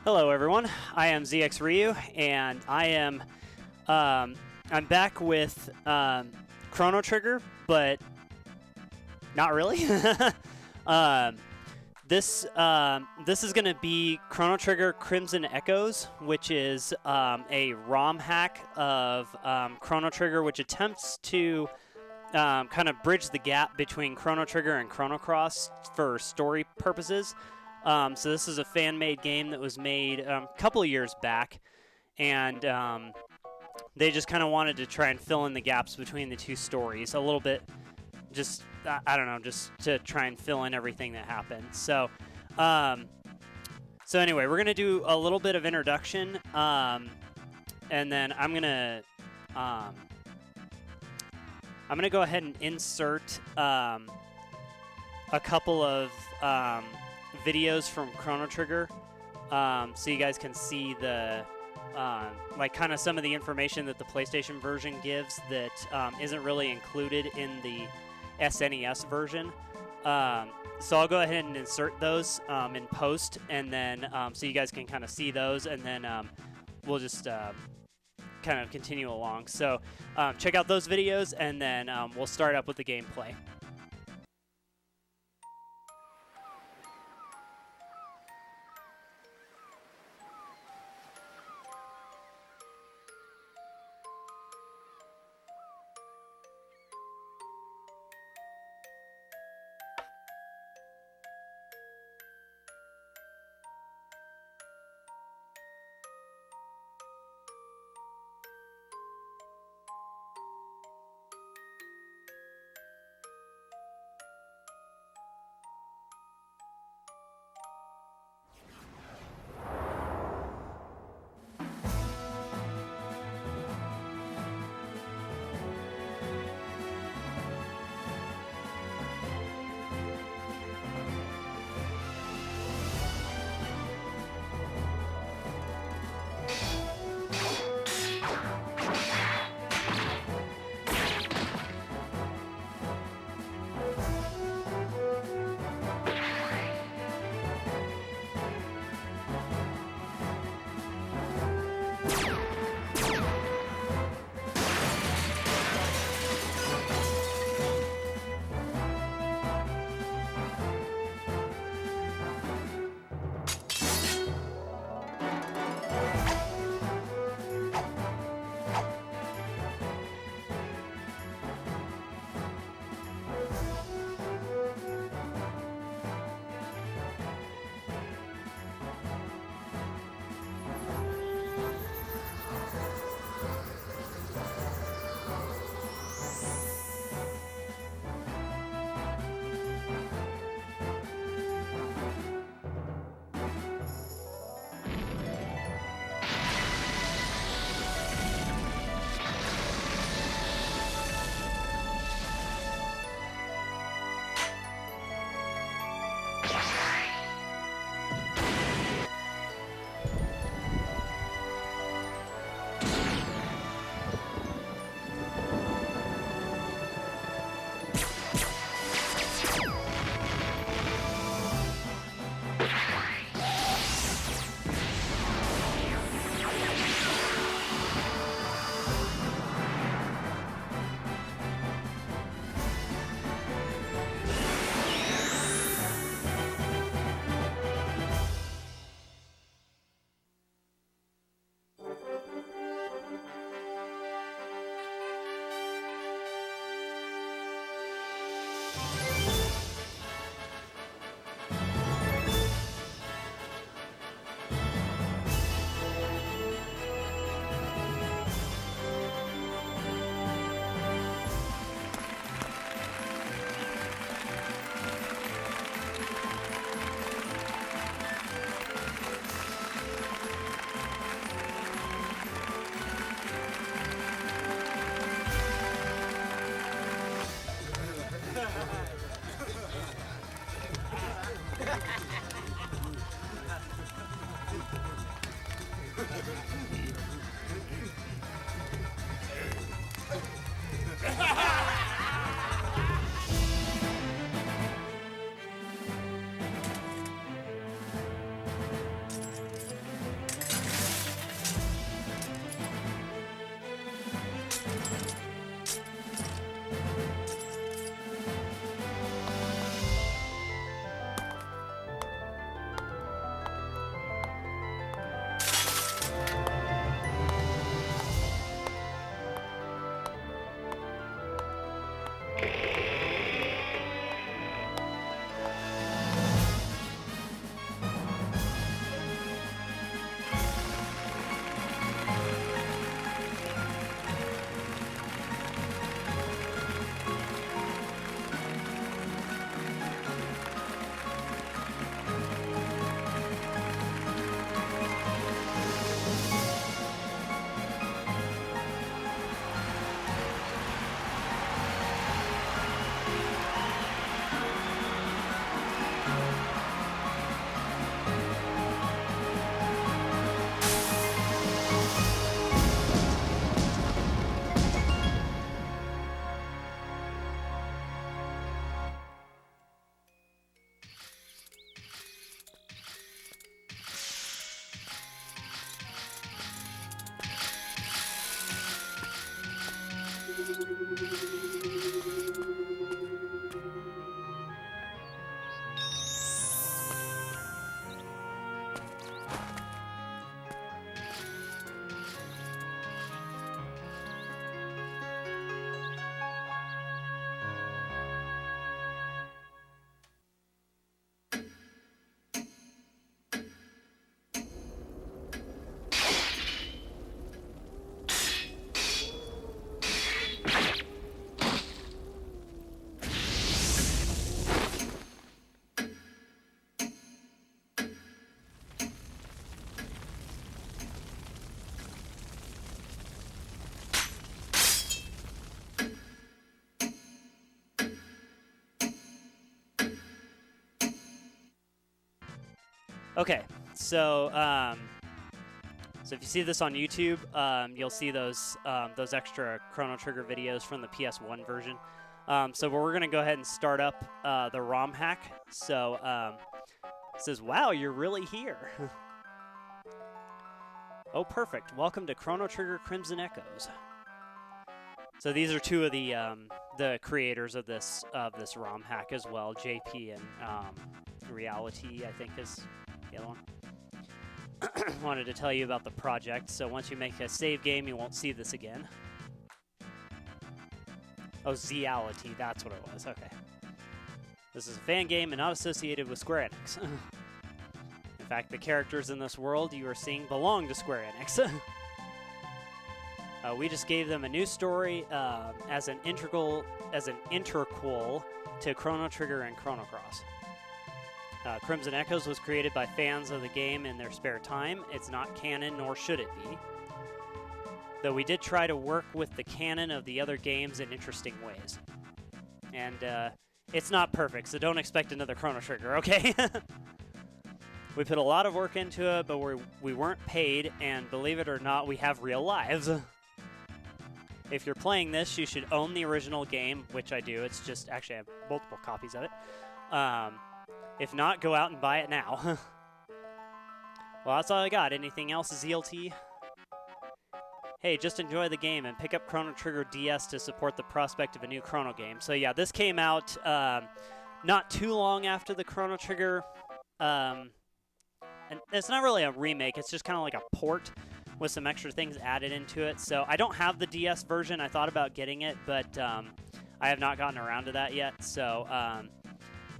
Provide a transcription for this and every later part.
Hello everyone, I am ZXRyuu, and I'm back with Chrono Trigger, but not really. This is going to be Chrono Trigger Crimson Echoes, which is a ROM hack of Chrono Trigger, which attempts to kind of bridge the gap between Chrono Trigger and Chrono Cross for story purposes. So this is a fan-made game that was made a couple of years back, and they just kind of wanted to try and fill in the gaps between the two stories a little bit, just, I don't know, just to try and fill in everything that happened. So anyway, we're going to do a little bit of introduction, and then I'm going to go ahead and insert a couple of videos from Chrono Trigger, so you guys can see the like kind of some of the information that the PlayStation version gives that isn't really included in the SNES version. So I'll go ahead and insert those in post, and then so you guys can kind of see those, and then we'll just kind of continue along. So check out those videos, and then we'll start up with the gameplay. Okay, so so if you see this on YouTube, you'll see those extra Chrono Trigger videos from the PS1 version. So we're going to go ahead and start up the ROM hack. So it says, wow, you're really here. Oh, perfect. Welcome to Chrono Trigger Crimson Echoes. So these are two of the creators of this ROM hack as well, JP and Reality, I think is the other one. Wanted to tell you about the project. So once you make a save game, you won't see this again. Oh, ZXRyuu, that's what it was. Okay. This is a fan game and not associated with Square Enix. In fact, the characters in this world you are seeing belong to Square Enix. We just gave them a new story as an interquel to Chrono Trigger and Chrono Cross. Crimson Echoes was created by fans of the game in their spare time. It's not canon, nor should it be. Though we did try to work with the canon of the other games in interesting ways. And it's not perfect, so don't expect another Chrono Trigger, okay? We put a lot of work into it, but we weren't paid, and believe it or not, we have real lives. If you're playing this, you should own the original game, which I do. It's just, actually, I have multiple copies of it. If not, go out and buy it now. Well, that's all I got. Anything else, ZLT? Hey, just enjoy the game and pick up Chrono Trigger DS to support the prospect of a new Chrono game. So yeah, this came out not too long after the Chrono Trigger. And it's not really a remake. It's just kind of like a port with some extra things added into it. So I don't have the DS version. I thought about getting it, but I have not gotten around to that yet. So,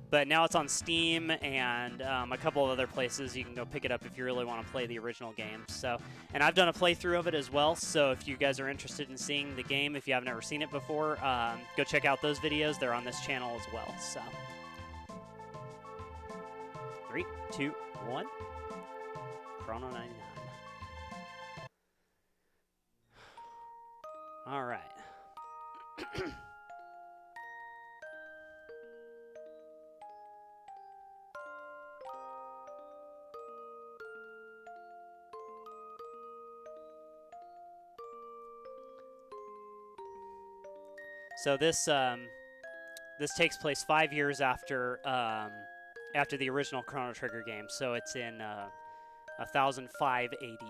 but now it's on Steam and a couple of other places. You can go pick it up if you really want to play the original game. So, and I've done a playthrough of it as well. So if you guys are interested in seeing the game, if you haven't ever seen it before, go check out those videos. They're on this channel as well. So, 3, 2, 1. Chrono 99. All right. So this takes place 5 years after the original Chrono Trigger game. So it's in 1005 AD.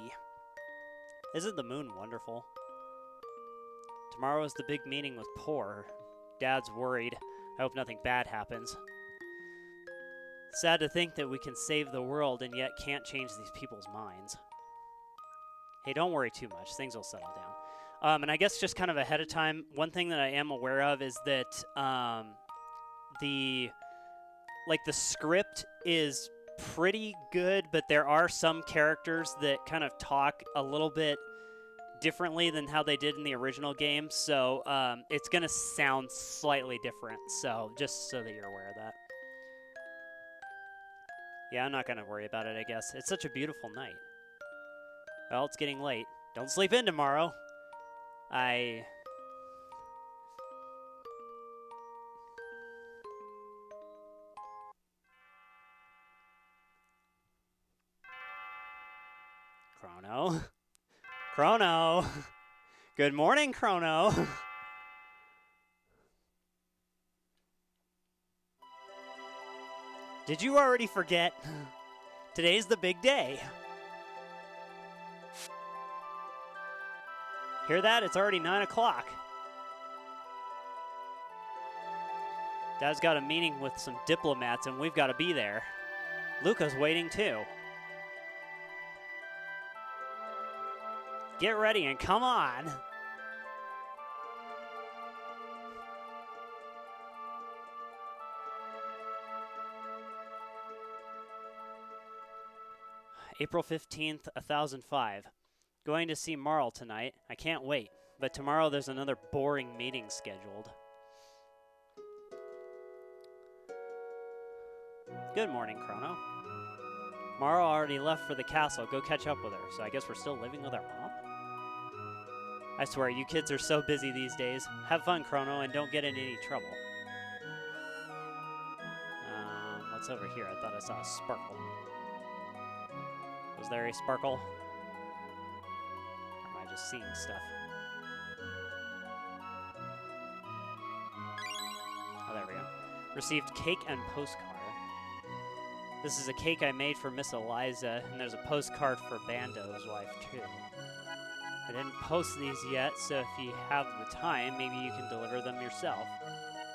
Isn't the moon wonderful? Tomorrow is the big meeting with Poor. Dad's worried. I hope nothing bad happens. Sad to think that we can save the world and yet can't change these people's minds. Hey, don't worry too much. Things will settle down. And I guess just kind of ahead of time, one thing that I am aware of is that the script is pretty good, but there are some characters that kind of talk a little bit differently than how they did in the original game, so it's going to sound slightly different, so just so that you're aware of that. Yeah, I'm not going to worry about it, I guess. It's such a beautiful night. Well, it's getting late. Don't sleep in tomorrow. Chrono. Chrono. Good morning, Chrono. Did you already forget? Today's the big day. Hear that? It's already 9 o'clock. Dad's got a meeting with some diplomats and we've got to be there. Luca's waiting too. Get ready and come on. April 15th, 1005. Going to see Marl tonight. I can't wait. But tomorrow there's another boring meeting scheduled. Good morning, Chrono. Marl already left for the castle. Go catch up with her. So I guess we're still living with our mom? I swear, you kids are so busy these days. Have fun, Chrono, and don't get in any trouble. What's over here? I thought I saw a sparkle. Was there a sparkle? Or am I just seeing stuff? Oh, there we go. Received cake and postcard. This is a cake I made for Miss Eliza, and there's a postcard for Bando's wife, too. I didn't post these yet, so if you have the time, maybe you can deliver them yourself.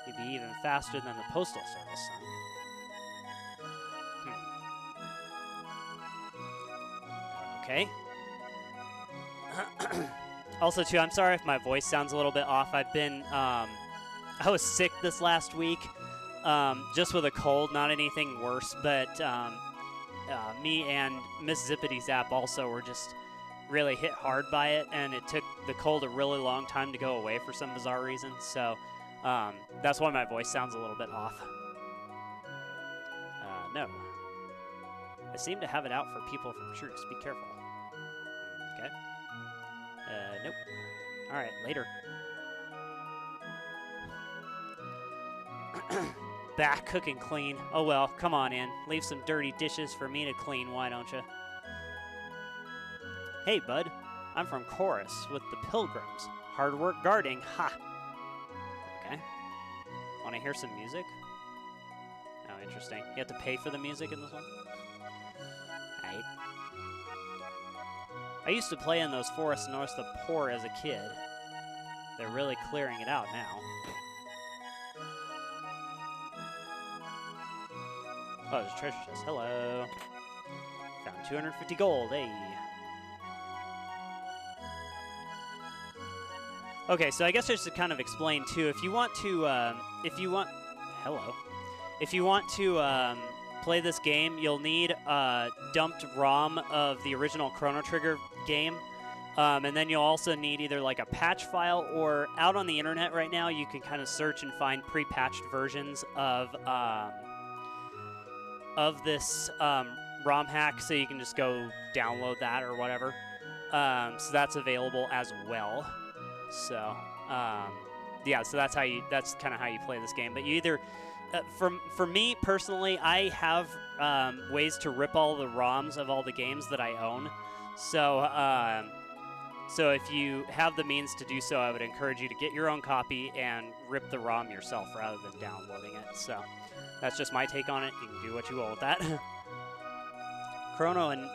You'd be even faster than the postal service, son. Okay. Also, too, I'm sorry if my voice sounds a little bit off. I've been, I was sick this last week, just with a cold, not anything worse, but me and Miss Zippity Zap also were just really hit hard by it, and it took the cold a really long time to go away for some bizarre reason, so that's why my voice sounds a little bit off. No. I seem to have it out for people from Truce. Be careful. Okay. Nope. Alright, later. Back, cook and clean. Oh well, come on in. Leave some dirty dishes for me to clean, why don't you? Hey, bud. I'm from Chorus with the Pilgrims. Hard work guarding. Ha! Okay. Want to hear some music? Oh, interesting. You have to pay for the music in this one? Right. I used to play in those forests north of the poor as a kid. They're really clearing it out now. Oh, there's a treasure chest. Hello. Found 250 gold. Hey. Okay, so I guess just to kind of explain too, if you want to, hello. If you want to play this game, you'll need a dumped ROM of the original Chrono Trigger game. And then you'll also need either like a patch file, or out on the internet right now, you can kind of search and find pre-patched versions of this ROM hack, so you can just go download that or whatever. So that's available as well. So yeah, so that's kind of how you play this game. But you either for me personally, I have ways to rip all the ROMs of all the games that I own. So so if you have the means to do so, I would encourage you to get your own copy and rip the ROM yourself rather than downloading it. So that's just my take on it. You can do what you will with that. Chrono and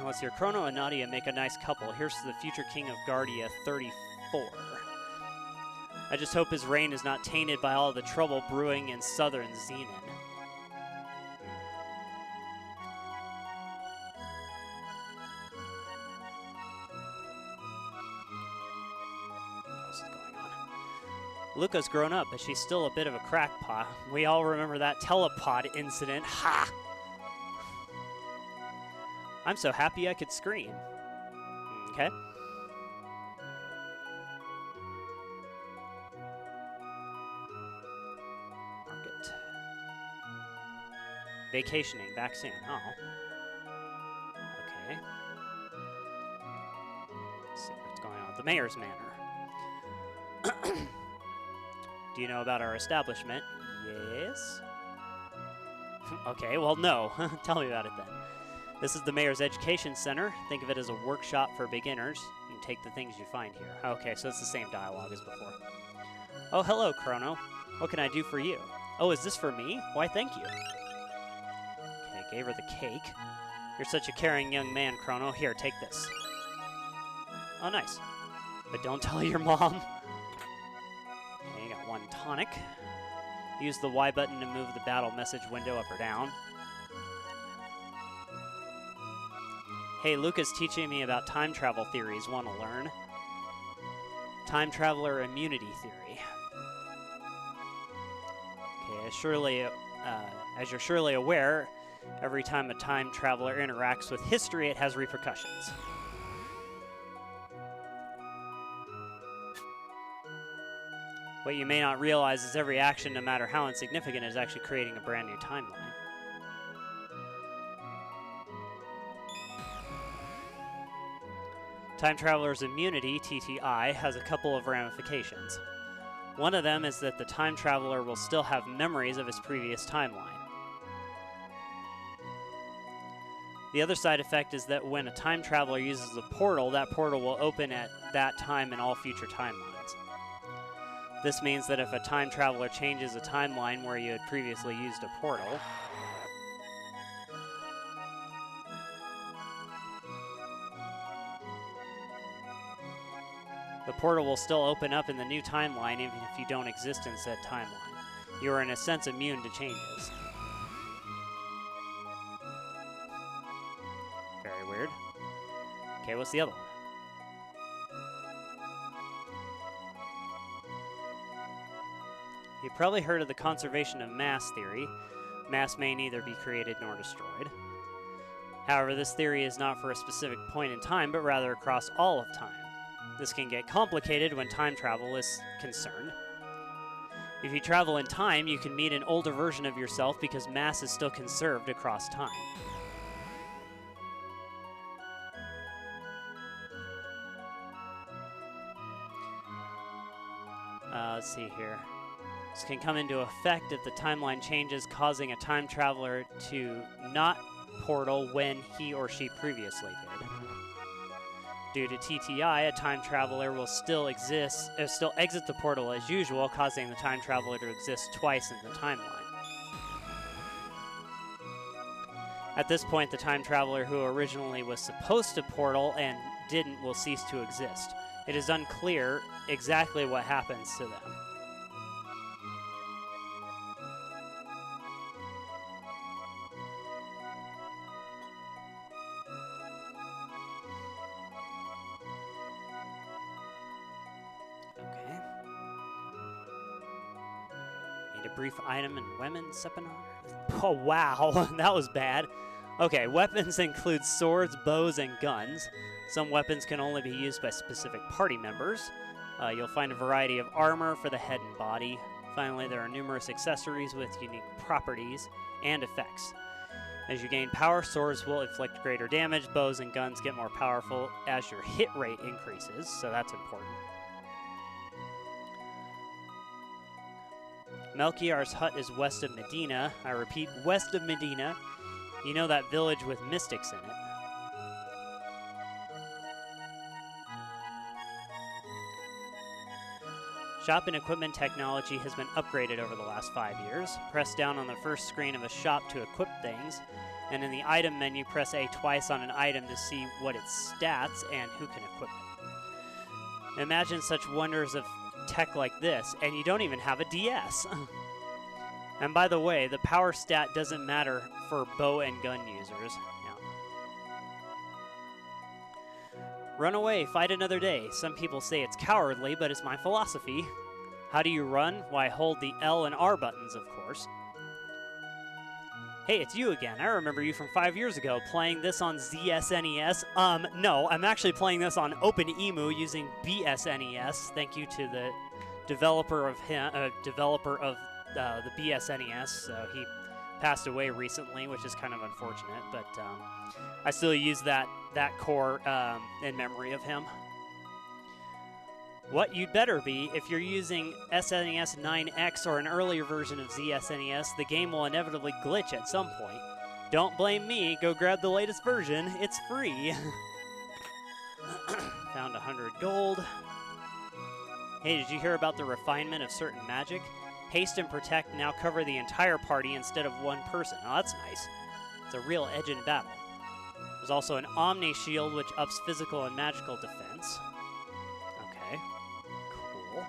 let's hear. Chrono and Nadia make a nice couple. Here's to the future king of Guardia 34. I just hope his reign is not tainted by all the trouble brewing in southern Xenon. What else is going on? Luca's grown up, but she's still a bit of a crackpot. We all remember that telepod incident. Ha! I'm so happy I could scream. Okay. Market. Vacationing, back soon. Oh. Okay. Let's see what's going on at the Mayor's Manor. Do you know about our establishment? Yes. Okay, well, no. Tell me about it then. This is the Mayor's Education Center. Think of it as a workshop for beginners. You can take the things you find here. Okay, so it's the same dialogue as before. Oh, hello, Chrono. What can I do for you? Oh, is this for me? Why, thank you. Okay, gave her the cake. You're such a caring young man, Chrono. Here, take this. Oh, nice. But don't tell your mom. Okay, got one tonic. Use the Y button to move the battle message window up or down. Hey, Luca's teaching me about time travel theories. Want to learn? Time traveler immunity theory. Okay, as you're surely aware, every time a time traveler interacts with history, it has repercussions. What you may not realize is every action, no matter how insignificant, is actually creating a brand new timeline. Time Traveler's immunity, TTI, has a couple of ramifications. One of them is that the Time Traveler will still have memories of his previous timeline. The other side effect is that when a time traveler uses a portal, that portal will open at that time in all future timelines. This means that if a time traveler changes a timeline where you had previously used a portal, the portal will still open up in the new timeline even if you don't exist in said timeline. You are in a sense immune to changes. Very weird. Okay, what's the other one? You've probably heard of the conservation of mass theory. Mass may neither be created nor destroyed. However, this theory is not for a specific point in time, but rather across all of time. This can get complicated when time travel is concerned. If you travel in time, you can meet an older version of yourself because mass is still conserved across time. Let's see here. This can come into effect if the timeline changes, causing a time traveler to not portal when he or she previously did. Due to TTI, a time traveler will still exit the portal as usual, causing the time traveler to exist twice in the timeline. At this point, the time traveler who originally was supposed to portal and didn't will cease to exist. It is unclear exactly what happens to them. Okay. Need a brief item in women's seminar. Oh, wow. That was bad. Okay, weapons include swords, bows, and guns. Some weapons can only be used by specific party members. You'll find a variety of armor for the head and body. Finally, there are numerous accessories with unique properties and effects. As you gain power, swords will inflict greater damage. Bows and guns get more powerful as your hit rate increases, so that's important. Melchior's hut is west of Medina. I repeat, west of Medina. You know that village with mystics in it. Shop and equipment technology has been upgraded over the last 5 years. Press down on the first screen of a shop to equip things, and in the item menu, press A twice on an item to see what its stats and who can equip it. Imagine such wonders of tech like this, and you don't even have a DS. And by the way, the power stat doesn't matter for bow and gun users. Run away, fight another day. Some people say it's cowardly, but it's my philosophy. How do you run? Why, hold the L and R buttons, of course. Hey, it's you again. I remember you from 5 years ago, playing this on ZSNES. No, I'm actually playing this on OpenEMU using BSNES. Thank you to the developer of the BSNES. So he passed away recently, which is kind of unfortunate, but I still use that core in memory of him. What you'd better be, if you're using SNES 9X or an earlier version of ZSNES, the game will inevitably glitch at some point. Don't blame me, go grab the latest version, it's free. Found 100 gold. Hey, did you hear about the refinement of certain magic? Haste and Protect now cover the entire party instead of one person. Oh, that's nice. It's a real edge in battle. There's also an Omni Shield, which ups physical and magical defense. Okay. Cool.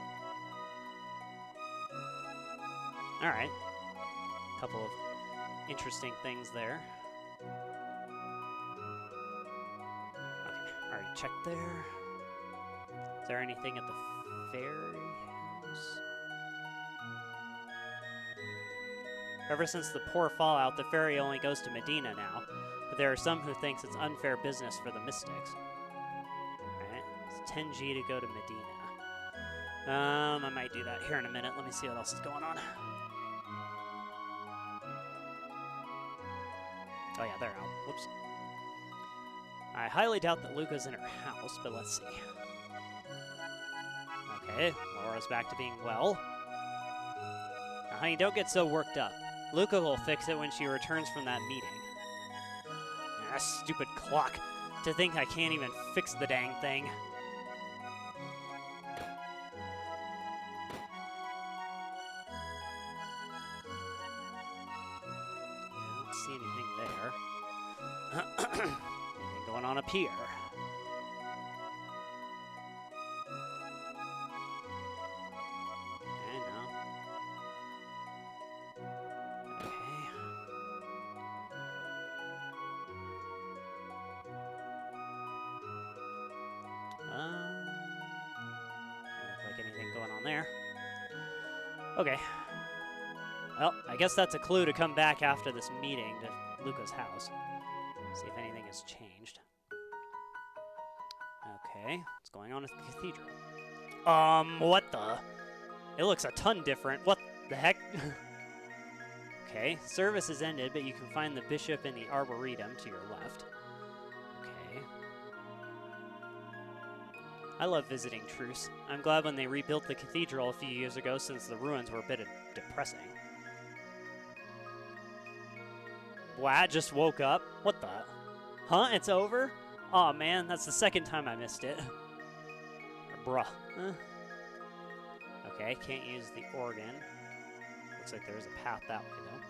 Alright. A couple of interesting things there. Okay, already checked there. Is there anything at the ferry house? Ever since the poor fallout, the ferry only goes to Medina now, but there are some who thinks it's unfair business for the mystics. Alright, it's 10G to go to Medina. I might do that here in a minute. Let me see what else is going on. Oh yeah, they're out. Whoops. I highly doubt that Luca's in her house, but let's see. Okay, Laura's back to being well. Now, honey, don't get so worked up. Luca will fix it when she returns from that meeting. Ah, stupid clock. To think I can't even fix the dang thing. I don't see anything there. Anything going on up here? Okay, no. Okay. Don't look like anything going on there. Okay. Well, I guess that's a clue to come back after this meeting to Luca's house. See if anything has changed. Okay, what's going on with the cathedral? What the? It looks a ton different. What the heck? Okay, service is ended, but you can find the bishop in the arboretum to your left. Okay. I love visiting Truce. I'm glad when they rebuilt the cathedral a few years ago since the ruins were a bit depressing. Wow, just woke up? What the? Huh? It's over? Aw, man, that's the second time I missed it. Bruh. Okay, can't use the organ. Looks like there's a path that way, though.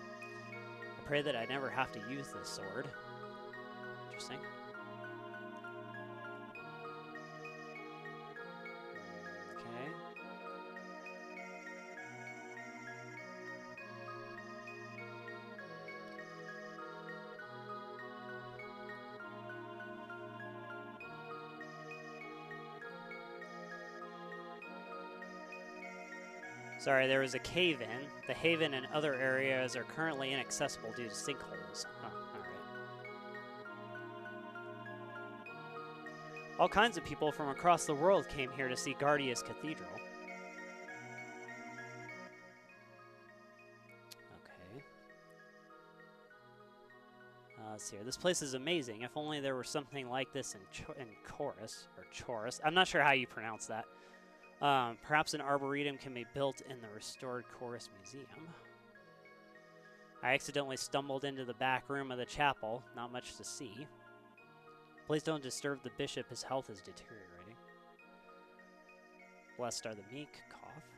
I pray that I never have to use this sword. Interesting. Okay. Sorry, there was a cave-in. The haven and other areas are currently inaccessible due to sinkholes. Oh, alright. All kinds of people from across the world came here to see Guardia's Cathedral. Okay. Let's see here. This place is amazing. If only there were something like this in Chorus. I'm not sure how you pronounce that. Perhaps an arboretum can be built in the restored Chorus Museum. I accidentally stumbled into the back room of the chapel. Not much to see. Please don't disturb the bishop. His health is deteriorating. Blessed are the meek. Cough.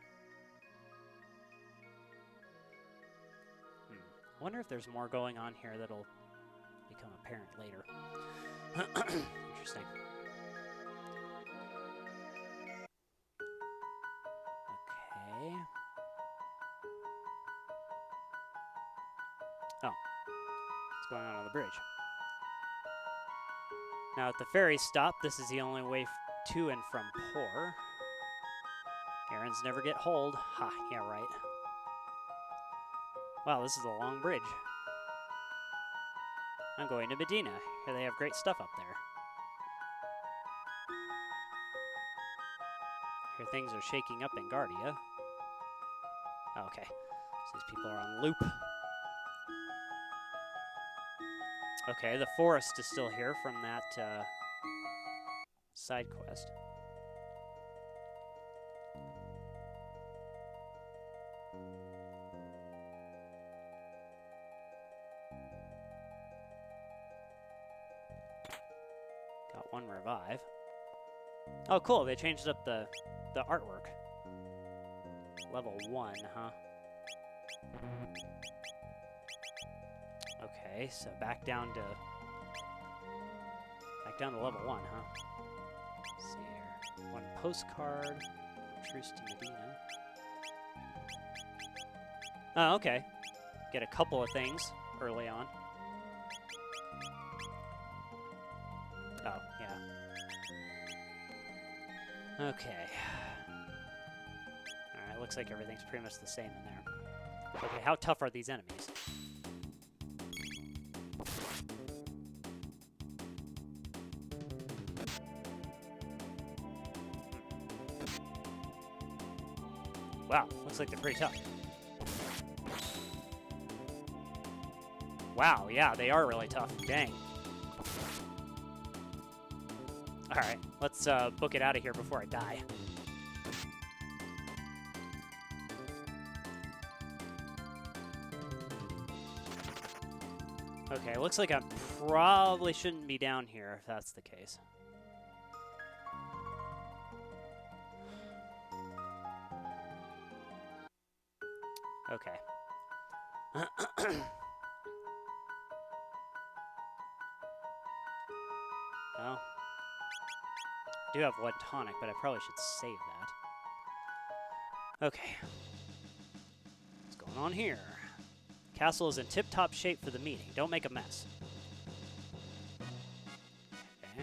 I wonder if there's more going on here that'll become apparent later. Interesting. Okay. Oh. What's going on the bridge? Now at the ferry stop, this is the only way to and from Poor. Errands never get hold. Ha, yeah, right. Wow, this is a long bridge. I'm going to Medina. Here they have great stuff up there. Here things are shaking up in Guardia. Oh, okay, so these people are on loop. Okay, the forest is still here from that side quest. Got one revive. Oh, cool, they changed up the artwork. Level 1, huh? Okay, so back down to level 1, huh? Let's see here. One postcard. Truce to Medina. Oh, okay. Get a couple of things early on. Oh, yeah. Okay. Alright, looks like everything's pretty much the same in there. Okay, how tough are these enemies? Wow, looks like they're pretty tough. Wow, yeah, they are really tough. Dang. Alright, let's book it out of here before I die. Okay, looks like I probably shouldn't be down here if that's the case. Okay. Well, I do have one tonic, but I probably should save that. Okay. What's going on here? Castle is in tip-top shape for the meeting. Don't make a mess. Okay.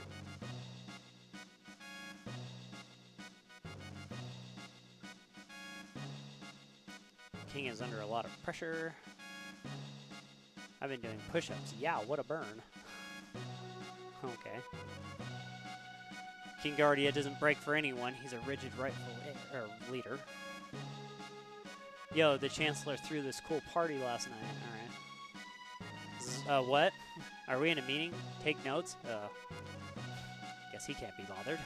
King is under a lot of pressure. I've been doing push-ups. Yeah, what a burn. Okay. King Guardia doesn't break for anyone. He's a rigid rightful leader. Yo, the Chancellor threw this cool party last night. All right. What? Are we in a meeting? Take notes? Guess he can't be bothered.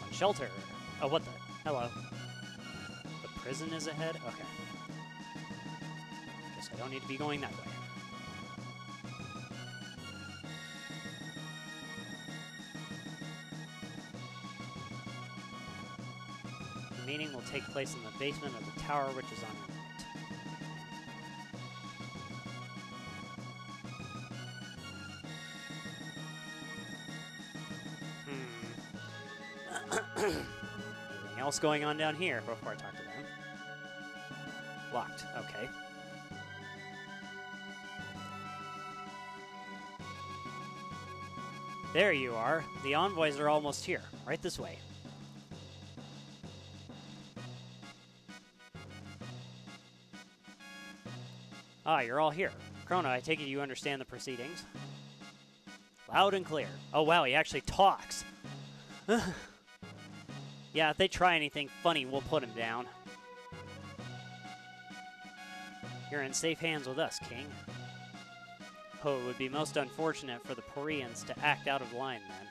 One shelter. Oh, what the? Hello. The prison is ahead? Okay. Guess I don't need to be going that way. The meeting will take place in the basement of the tower, which is on your right. Anything else going on down here before I talk to them? Locked. Okay. There you are. The envoys are almost here. Right this way. Ah, you're all here. Chrono, I take it you understand the proceedings? Loud and clear. Oh, wow, he actually talks. Yeah, if they try anything funny, we'll put him down. You're in safe hands with us, King. Oh, it would be most unfortunate for the Porians to act out of line, then.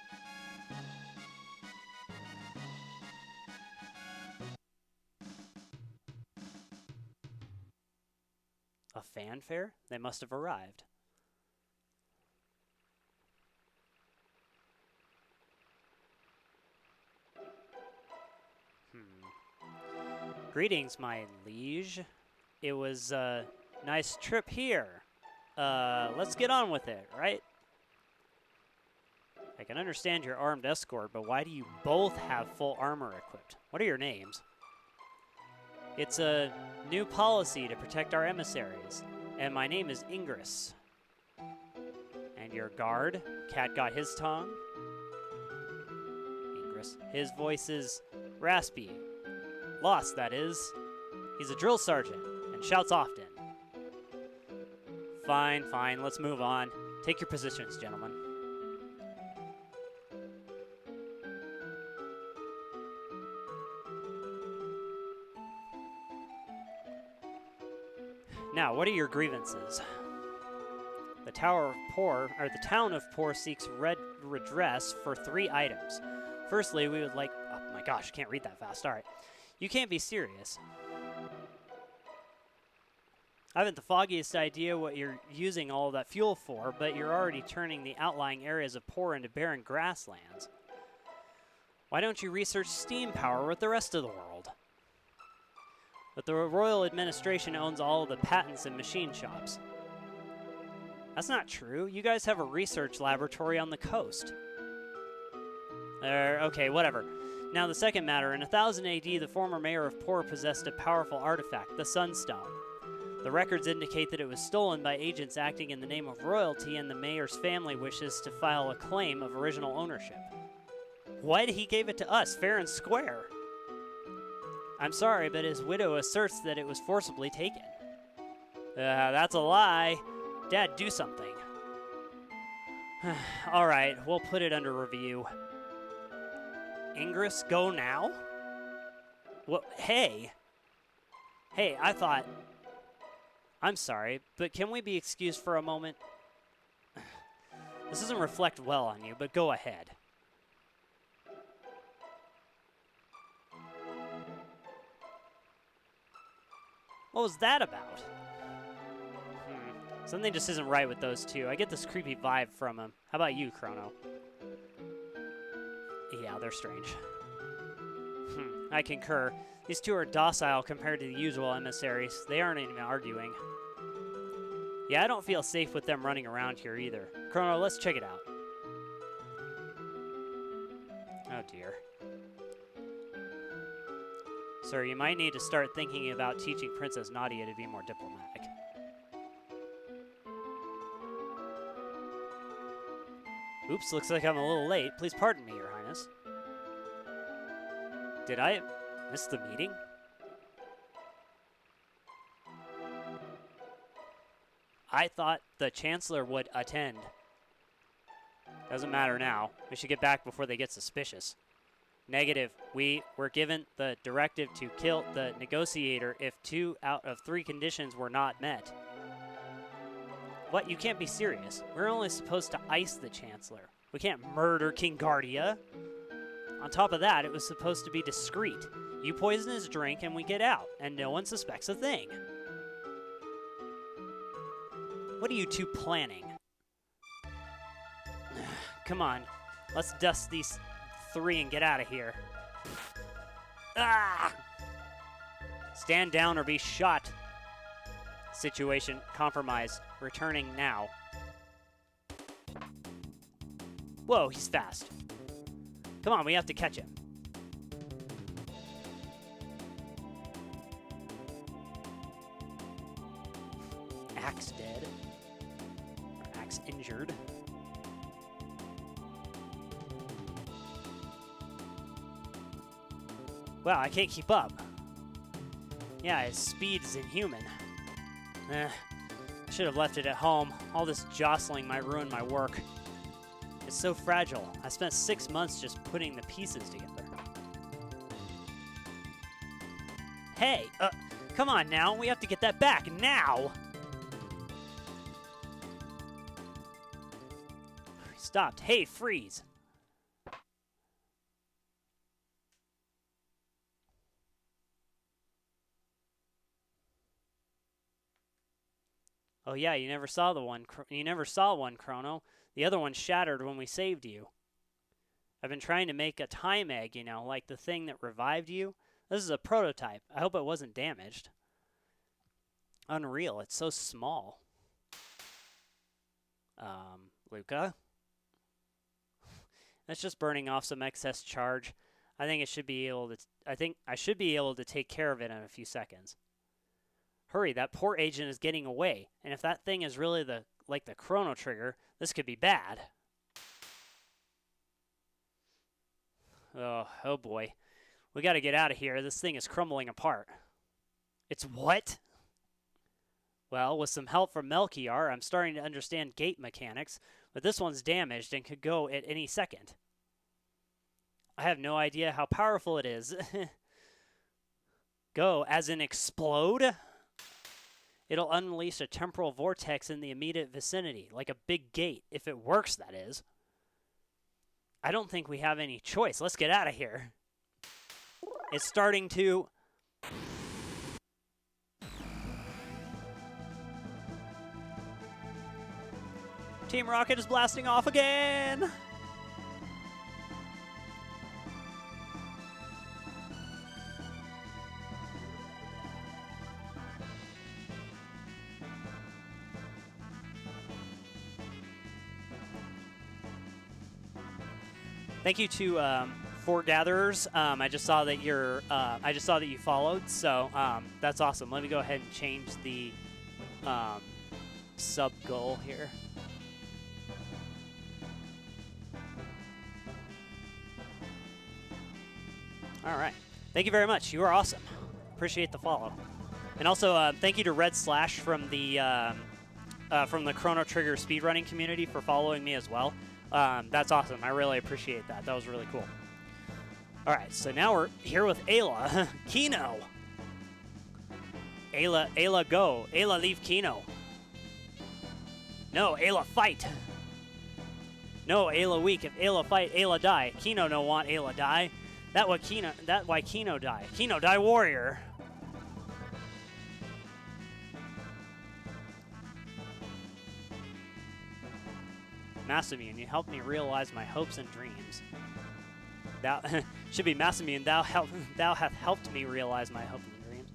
A fanfare? They must have arrived. Greetings, my liege. It was a nice trip here. Let's get on with it, right? I can understand your armed escort, but why do you both have full armor equipped? What are your names? It's a new policy to protect our emissaries, and my name is Ingress. And your guard? Cat got his tongue? Ingress. His voice is raspy. Lost, that is. He's a drill sergeant and shouts often. Fine, fine, let's move on. Take your positions, gentlemen. Now, what are your grievances? The town of Poor seeks redress for 3 items. Firstly, we would like... Oh my gosh, I can't read that fast. All right. You can't be serious. I haven't the foggiest idea what you're using all of that fuel for, but you're already turning the outlying areas of Poor into barren grasslands. Why don't you research steam power with the rest of the world? But the royal administration owns all of the patents and machine shops. That's not true. You guys have a research laboratory on the coast. Okay, whatever. Now the second matter. In 1000 AD, the former mayor of Poor possessed a powerful artifact, the Sunstone. The records indicate that it was stolen by agents acting in the name of royalty, and the mayor's family wishes to file a claim of original ownership. What? He gave it to us, fair and square. I'm sorry, but his widow asserts that it was forcibly taken. That's a lie. Dad, do something. All right, we'll put it under review. Ingress, go now? What? Hey, I thought... I'm sorry, but can we be excused for a moment? This doesn't reflect well on you, but go ahead. What was that about? Something just isn't right with those two. I get this creepy vibe from them. How about you, Chrono? Yeah, they're strange. I concur. These two are docile compared to the usual emissaries. They aren't even arguing. Yeah, I don't feel safe with them running around here either. Chrono, let's check it out. Oh dear. Sir, you might need to start thinking about teaching Princess Nadia to be more diplomatic. Oops, looks like I'm a little late. Please pardon me, Your Highness. Did I miss the meeting? I thought the Chancellor would attend. Doesn't matter now. We should get back before they get suspicious. Negative. We were given the directive to kill the negotiator if 2 out of 3 conditions were not met. What? You can't be serious. We're only supposed to ice the Chancellor. We can't murder King Guardia. On top of that, it was supposed to be discreet. You poison his drink and we get out, and no one suspects a thing. What are you two planning? Come on. Let's dust these 3 and get out of here. Ah! Stand down or be shot. Situation compromised. Returning now. Whoa, he's fast. Come on, we have to catch him. Axe dead. Or Axe injured. Wow, I can't keep up. Yeah, his speed is inhuman. I should have left it at home. All this jostling might ruin my work. It's so fragile. I spent 6 months just putting the pieces together. Hey, come on now. We have to get that back now. Stopped. Hey, freeze. Oh yeah, you never saw one, Chrono. The other one shattered when we saved you. I've been trying to make a time egg, you know, like the thing that revived you. This is a prototype. I hope it wasn't damaged. Unreal, it's so small. Luca? That's just burning off some excess charge. I think I should be able to take care of it in a few seconds. Hurry, that poor agent is getting away. And if that thing is really like the Chrono Trigger, this could be bad. Oh boy. We gotta get out of here. This thing is crumbling apart. It's what? Well, with some help from Melchior, I'm starting to understand gate mechanics, but this one's damaged and could go at any second. I have no idea how powerful it is. Go, as in explode? It'll unleash a temporal vortex in the immediate vicinity, like a big gate, if it works, that is. I don't think we have any choice. Let's get out of here. It's starting to... Team Rocket is blasting off again! Thank you to Four Gatherers. I just saw that you followed, so that's awesome. Let me go ahead and change the sub goal here. All right. Thank you very much. You are awesome. Appreciate the follow. And also, thank you to Red Slash from the Chrono Trigger speedrunning community for following me as well. That's awesome. I really appreciate that. That was really cool. All right, so now we're here with Ayla. Kino. Ayla go. Ayla leave Kino. No, Ayla fight. No, Ayla weak. If Ayla fight, Ayla die. Kino no want Ayla die. That why Kino die. Kino die warrior. Masamune. You helped me realize my hopes and dreams. Thou should be Masamune. Thou hath helped me realize my hopes and dreams.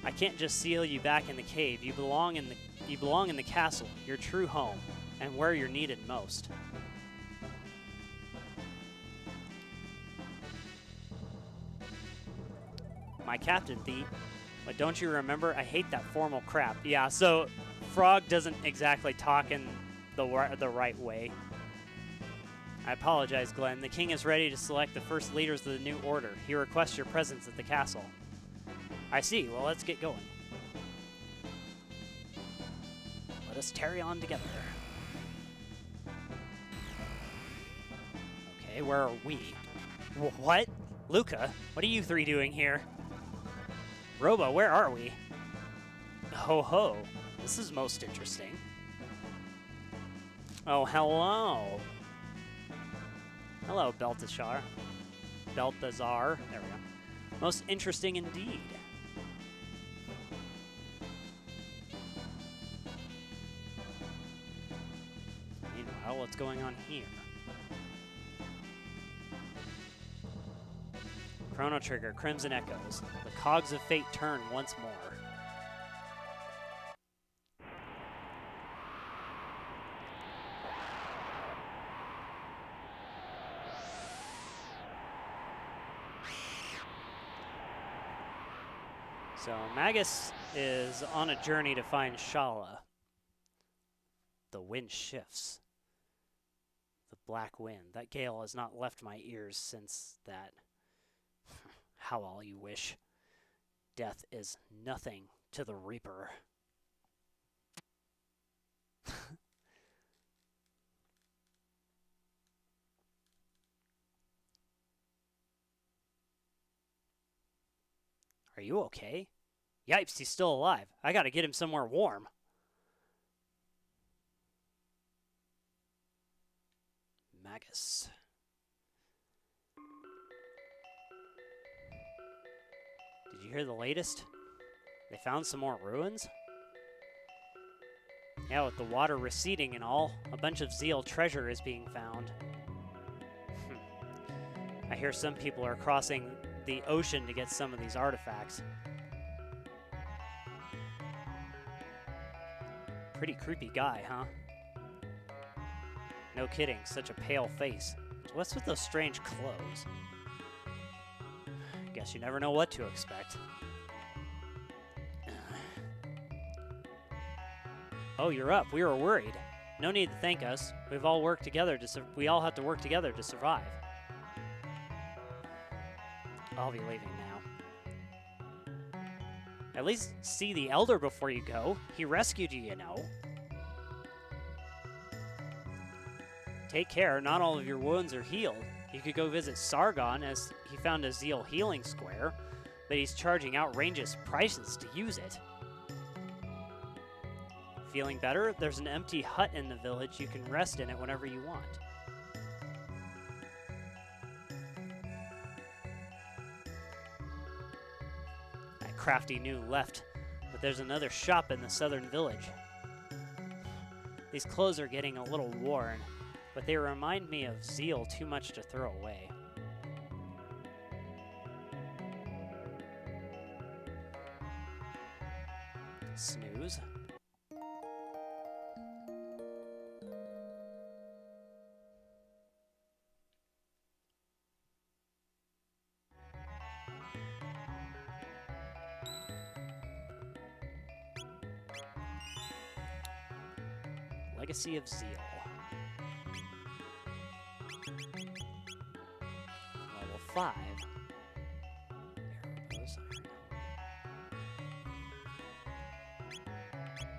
I can't just seal you back in the cave. You belong in the castle, your true home, and where you're needed most. My captain, but don't you remember? I hate that formal crap. Yeah, so Frog doesn't exactly talk in the right way. I apologize, Glenn. The king is ready to select the first leaders of the new order. He requests your presence at the castle. I see. Well, let's get going. Let us tarry on together. Okay, where are we? What? Luca, what are you three doing here? Robo, where are we? Ho ho, this is most interesting. Oh, hello. Hello, Balthazar. There we go. Most interesting indeed. Meanwhile, what's going on here? Chrono Trigger, Crimson Echoes. The cogs of fate turn once more. So Magus is on a journey to find Shala. The wind shifts. The black wind. That gale has not left my ears since that. How all you wish. Death is nothing to the Reaper. Are you okay? Yipes, he's still alive. I gotta get him somewhere warm. Magus. Did you hear the latest? They found some more ruins? Yeah, with the water receding and all, a bunch of Zeal treasure is being found. I hear some people are crossing the ocean to get some of these artifacts. Pretty creepy guy, huh? No kidding, such a pale face. What's with those strange clothes? Guess you never know what to expect. Oh, you're up. We were worried. No need to thank us. We all have to work together to survive. I'll be leaving now. At least see the Elder before you go. He rescued you, you know. Take care. Not all of your wounds are healed. You could go visit Sargon, as he found a Zeal healing square, but he's charging outrageous prices to use it. Feeling better? There's an empty hut in the village. You can rest in it whenever you want. That crafty gnu left, but there's another shop in the southern village. These clothes are getting a little worn, but they remind me of Zeal too much to throw away. Snooze. Legacy of Zeal. Level 5.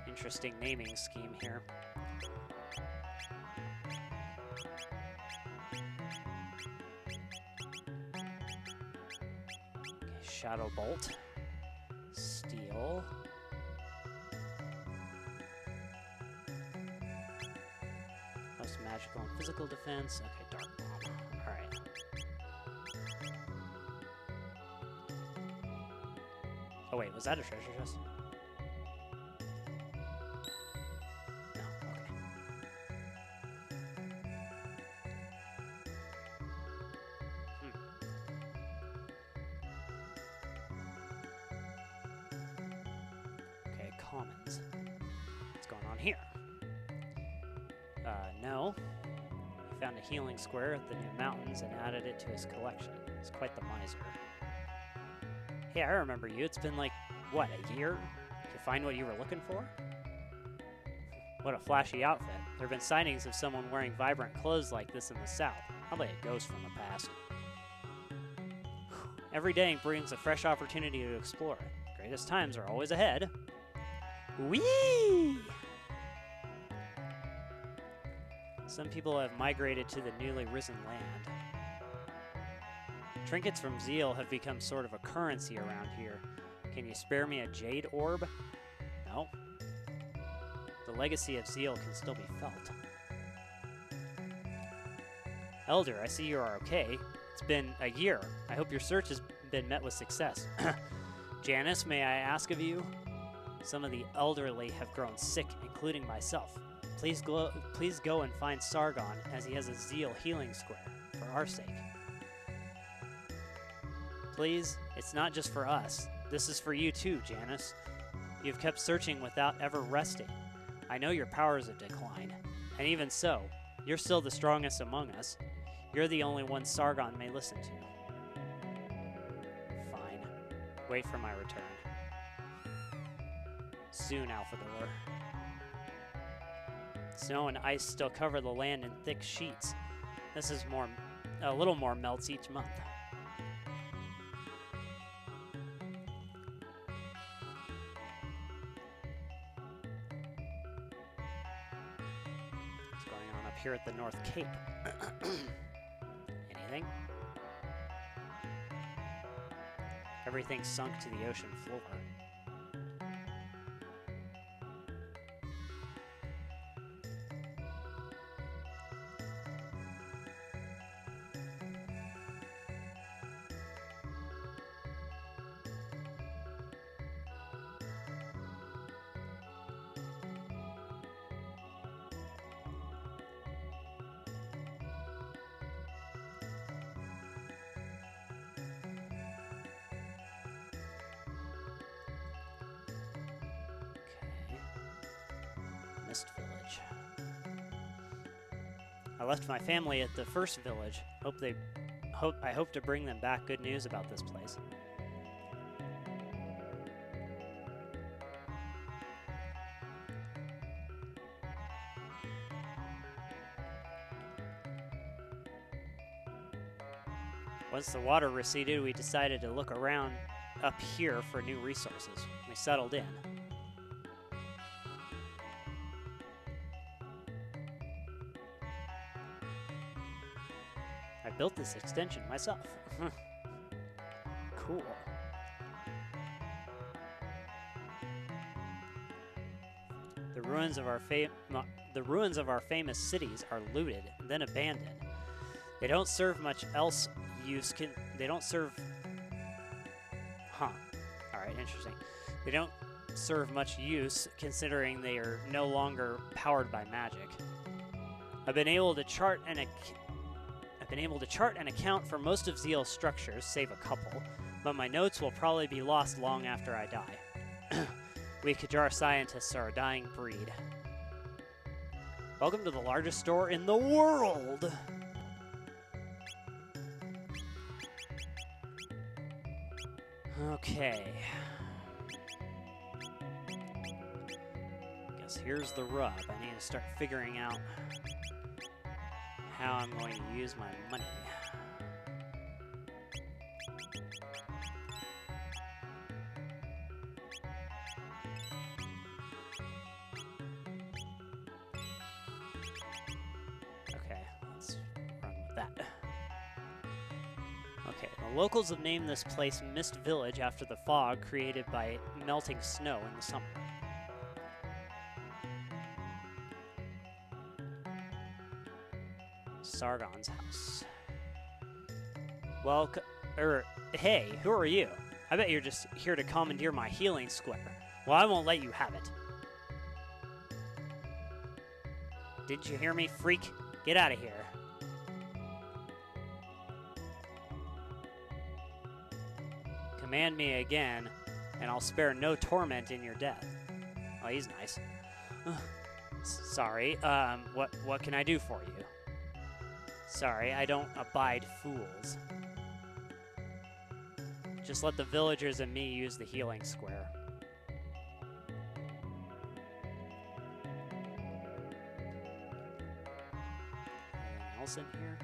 Interesting naming scheme here. Okay, Shadow Bolt. Steel. Most magical and physical defense. Okay, Dark Bomb. Alright. Oh wait, was that a treasure chest? No, okay. commons. What's going on here? No. He found a healing square at the new mountains and added it to his collection. He's quite the miser. Hey, I remember you. It's been like, what, a year? Did you find what you were looking for? What a flashy outfit. There have been sightings of someone wearing vibrant clothes like this in the south. Probably a ghost from the past. Every day brings a fresh opportunity to explore. Greatest times are always ahead. Whee! Some people have migrated to the newly risen land. Trinkets from Zeal have become sort of a currency around here. Can you spare me a jade orb? No. The legacy of Zeal can still be felt. Elder, I see you are okay. It's been a year. I hope your search has been met with success. Janice, may I ask of you? Some of the elderly have grown sick, including myself. Please go and find Sargon, as he has a Zeal healing square, for our sake. Please, it's not just for us. This is for you too, Janice. You've kept searching without ever resting. I know your powers have declined, and even so, you're still the strongest among us. You're the only one Sargon may listen to. Fine. Wait for my return. Soon, Alphador. Snow and ice still cover the land in thick sheets. This is a little more melts each month. What's going on up here at the North Cape? Anything? Everything's sunk to the ocean floor. Village. I left my family at the first village. I hope to bring them back good news about this place. Once the water receded, we decided to look around up here for new resources. We settled in. I built this extension myself. Cool. The ruins of our famous cities are looted and then abandoned. They don't serve much else use. They don't serve. Huh. All right. Interesting. They don't serve much use considering they are no longer powered by magic. I've been able to chart and account for most of Zeal's structures, save a couple, but my notes will probably be lost long after I die. We Kajar scientists are a dying breed. Welcome to the largest store in the world! Okay. Guess here's the rub. I need to start figuring out how I'm going to use my money. Okay, let's run with that. Okay, the locals have named this place Mist Village after the fog created by melting snow in the summer. Sargon's house. Well, hey, who are you? I bet you're just here to commandeer my healing square. Well, I won't let you have it. Didn't you hear me, freak? Get out of here. Command me again, and I'll spare no torment in your death. Oh, he's nice. Sorry, what can I do for you? Sorry, I don't abide fools. Just let the villagers and me use the healing square. Anything else in here?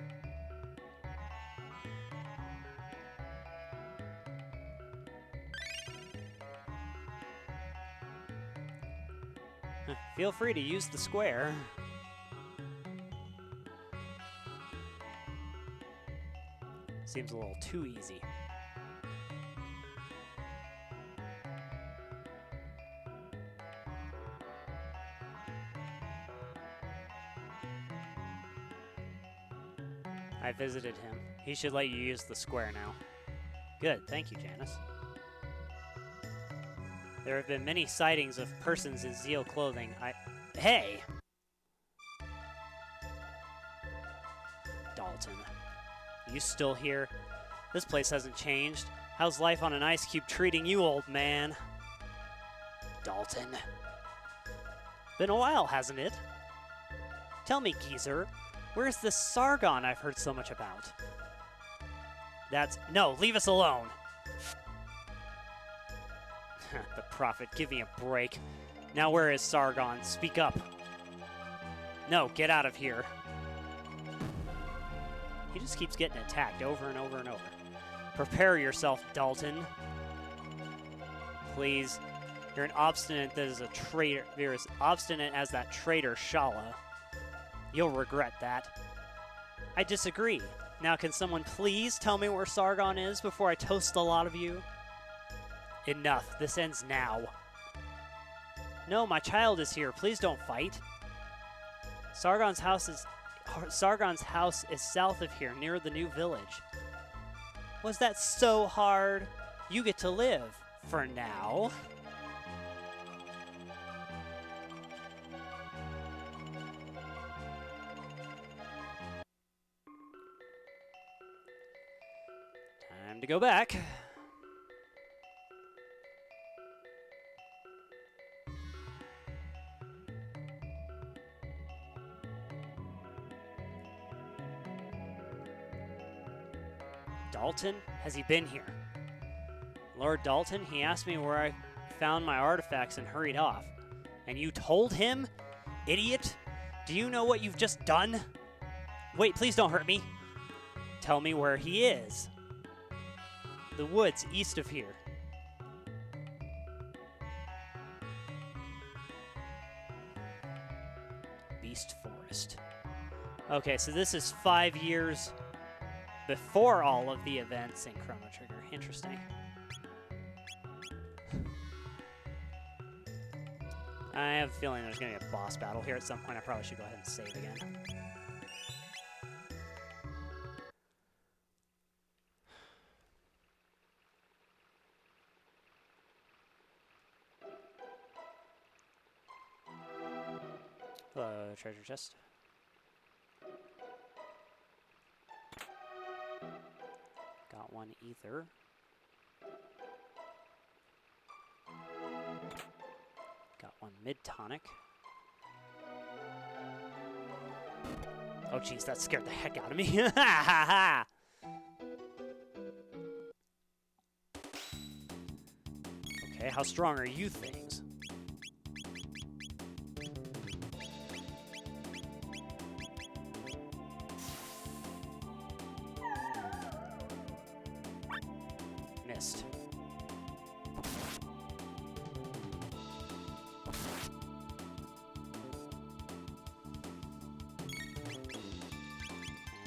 Feel free to use the square. Seems a little too easy. I visited him. He should let you use the square now. Good, thank you, Janice. There have been many sightings of persons in Zeal clothing. Hey! Dalton. You still here? This place hasn't changed. How's life on an ice cube treating you, old man? Dalton. Been a while, hasn't it? Tell me, geezer, where's this Sargon I've heard so much about? No, leave us alone! The prophet, give me a break. Now where is Sargon? Speak up. No, get out of here. He just keeps getting attacked over and over and over. Prepare yourself, Dalton. Please. You're an obstinate that is a traitor. You're as obstinate as that traitor Shala. You'll regret that. I disagree. Now can someone please tell me where Sargon is before I toast the lot of you? Enough. This ends now. No, my child is here. Please don't fight. Sargon's house is south of here, near the new village. Was that so hard? You get to live. For now. Time to go back. Dalton? Has he been here? Lord Dalton, he asked me where I found my artifacts and hurried off. And you told him? Idiot! Do you know what you've just done? Wait, please don't hurt me. Tell me where he is. The woods east of here. Beast Forest. Okay, so this is 5 years before all of the events in Chrono Trigger. Interesting. I have a feeling there's going to be a boss battle here at some point. I probably should go ahead and save again. Hello, treasure chest. Got one ether. Got one mid-tonic. Oh, jeez, that scared the heck out of me. Ha ha ha! Okay, how strong are you things? Missed.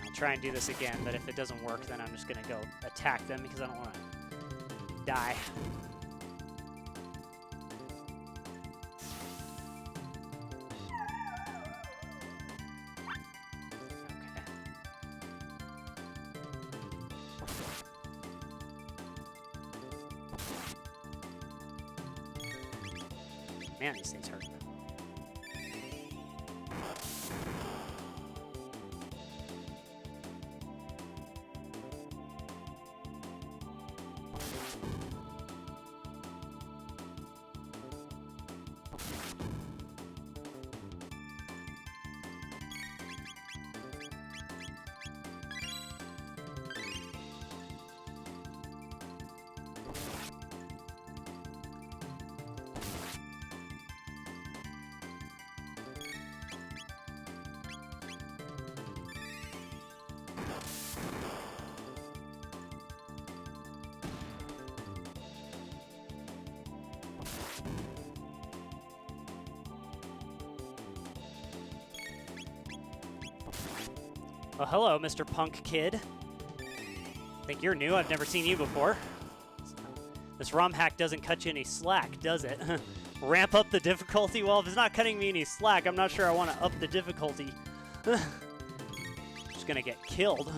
I'll try and do this again, but if it doesn't work, then I'm just gonna go attack them because I don't want to die. Man, these things hurt. Oh, hello, Mr. Punk Kid. Think you're new? I've never seen you before. This ROM hack doesn't cut you any slack, does it? Ramp up the difficulty? Well, if it's not cutting me any slack, I'm not sure I want to up the difficulty. Just gonna get killed.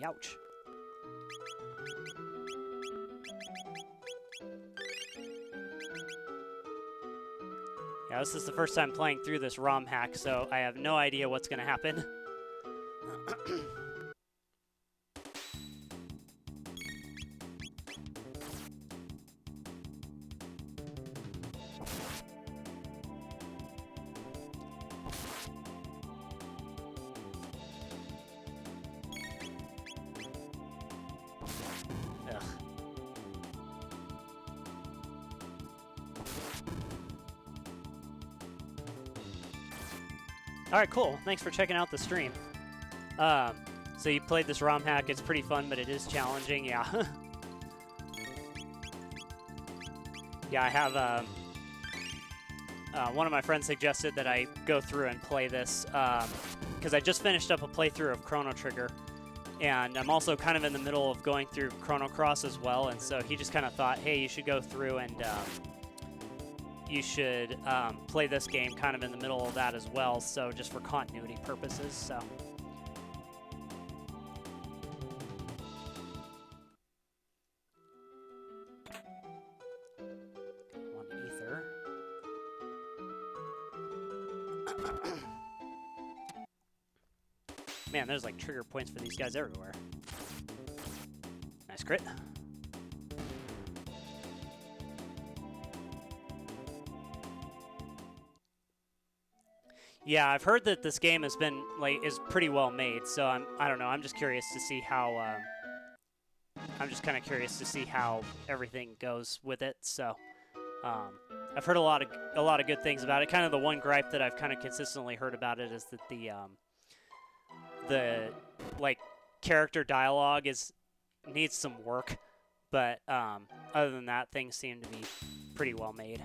Ouch. Yeah, this is the first time playing through this ROM hack, so I have no idea what's going to happen. Ugh. All right, cool. Thanks for checking out the stream. So you played this ROM hack. It's pretty fun, but it is challenging. Yeah. Yeah, I have one of my friends suggested that I go through and play this because I just finished up a playthrough of Chrono Trigger, and I'm also kind of in the middle of going through Chrono Cross as well, and so he just kind of thought, hey, you should go through and you should play this game kind of in the middle of that as well, so just for continuity purposes. So. One ether. Man, there's like trigger points for these guys everywhere. Nice crit. Yeah, I've heard that this game has been is pretty well made, so I don't know. I'm just curious to see how I'm just kind of curious to see how everything goes with it. So I've heard a lot of good things about it. Kind of the one gripe that I've kind of consistently heard about it is that the character dialogue needs some work, but other than that, things seem to be pretty well made.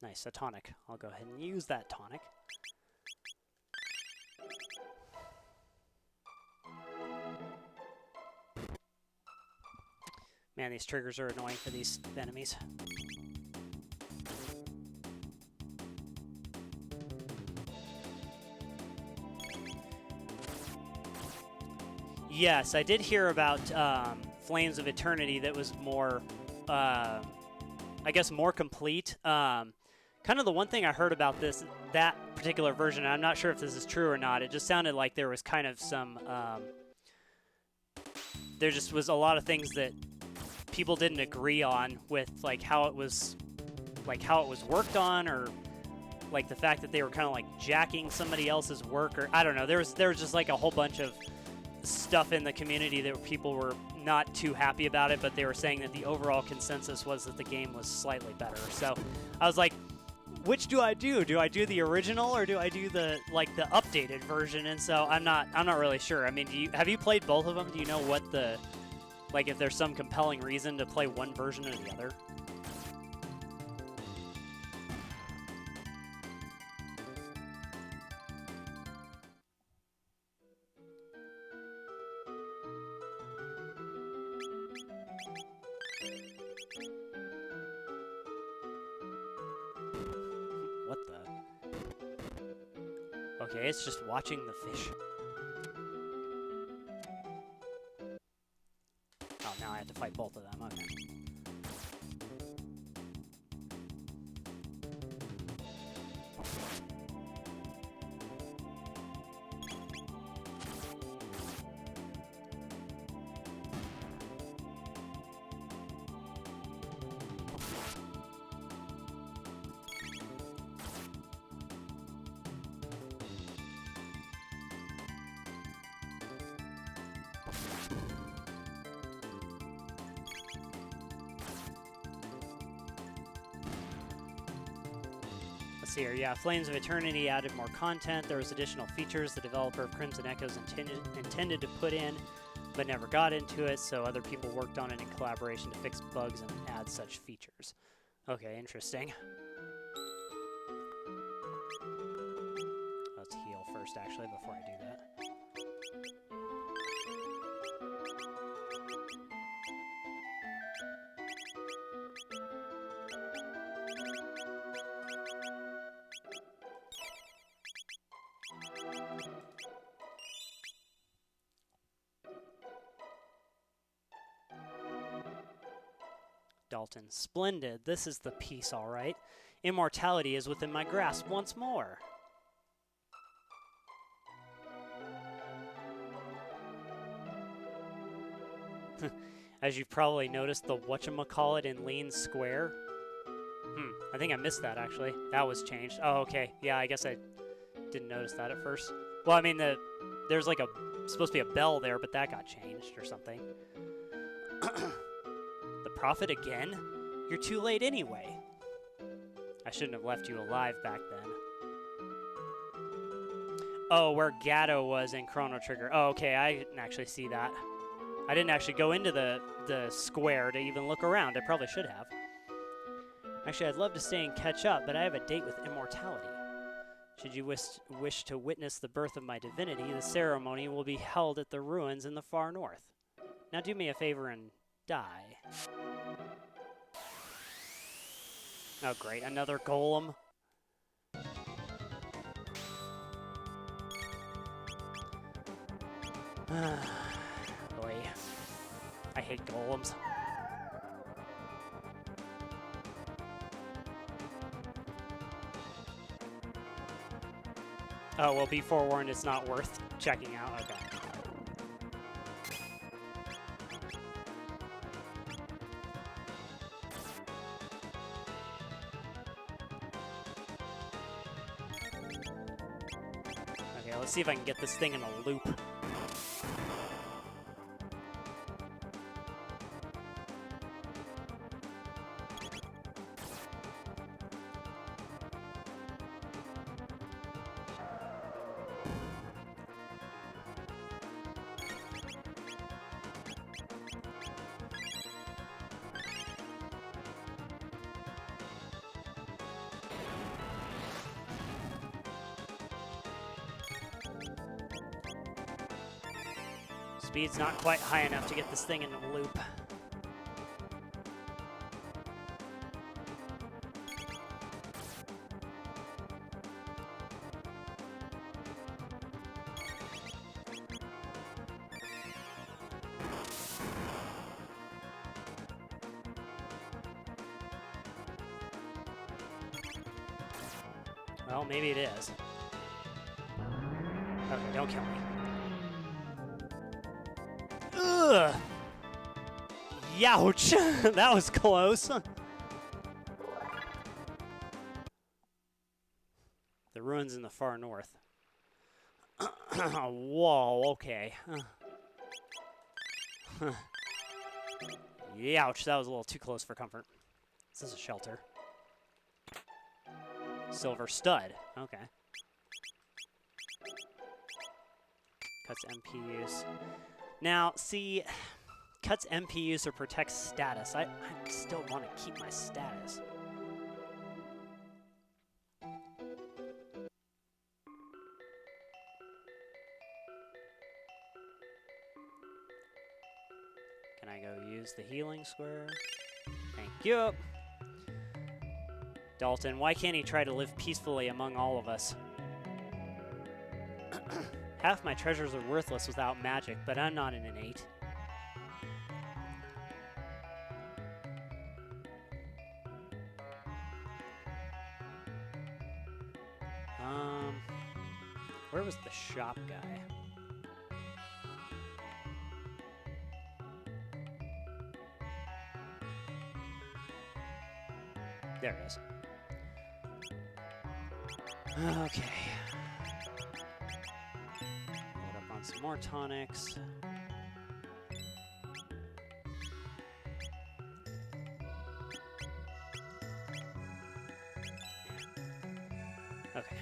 Nice, a tonic. I'll go ahead and use that tonic. Man, these triggers are annoying for these enemies. Yes, I did hear about Flames of Eternity that was more, I guess, more complete. Kind of the one thing I heard about that particular version, and I'm not sure if this is true or not, it just sounded like there was kind of some, there just was a lot of things that people didn't agree on with how it was worked on, or like the fact that they were kind of like jacking somebody else's work, or I don't know. There was just like a whole bunch of stuff in the community that people were not too happy about it, but they were saying that the overall consensus was that the game was slightly better. So I was like, which do I do? Do I do the original or do I do the updated version? And so I'm not really sure. I mean, have you played both of them? Do you know what if there's some compelling reason to play one version or the other? What the? Okay, it's just watching the fish. Oh, now I have to fight both of them. Okay. let's see here. Yeah, Flames of Eternity added more content. There was additional features the developer of Crimson Echoes intended to put in, but never got into it, so other people worked on it in collaboration to fix bugs and add such features. Okay, interesting. Let's heal first, actually, before I do that. Dalton, splendid. This is the piece, all right. Immortality is within my grasp once more. As you've probably noticed, the whatchamacallit in Lean Square. I think I missed that, actually. That was changed. Oh, okay. Yeah, I guess I didn't notice that at first. Well, I mean, there's like supposed to be a bell there, but that got changed or something. The Prophet again? You're too late anyway. I shouldn't have left you alive back then. Oh, where Gatto was in Chrono Trigger. Oh, okay, I didn't actually see that. I didn't actually go into the square to even look around. I probably should have. Actually, I'd love to stay and catch up, but I have a date with immortality. Should you wish to witness the birth of my divinity, the ceremony will be held at the ruins in the far north. Now do me a favor and die. Oh, great. Another golem. Boy. I hate golems. Oh, well, be forewarned, it's not worth checking out. Okay. Okay, let's see if I can get this thing in a loop. Speed's not quite high enough to get this thing in a loop. Well, maybe it is. Okay, don't kill me. Ugh! Youch! That was close. The ruins in the far north. Whoa, okay. Youch, that was a little too close for comfort. This is a shelter. Silver stud. Okay. Cuts MP use. Now, see, cuts MP use or protects status. I still want to keep my status. Can I go use the healing square? Thank you. Dalton, why can't he try to live peacefully among all of us? Half my treasures are worthless without magic, but I'm not an innate. Where was the shop guy? There it is. Okay. Load up on some more tonics. Okay.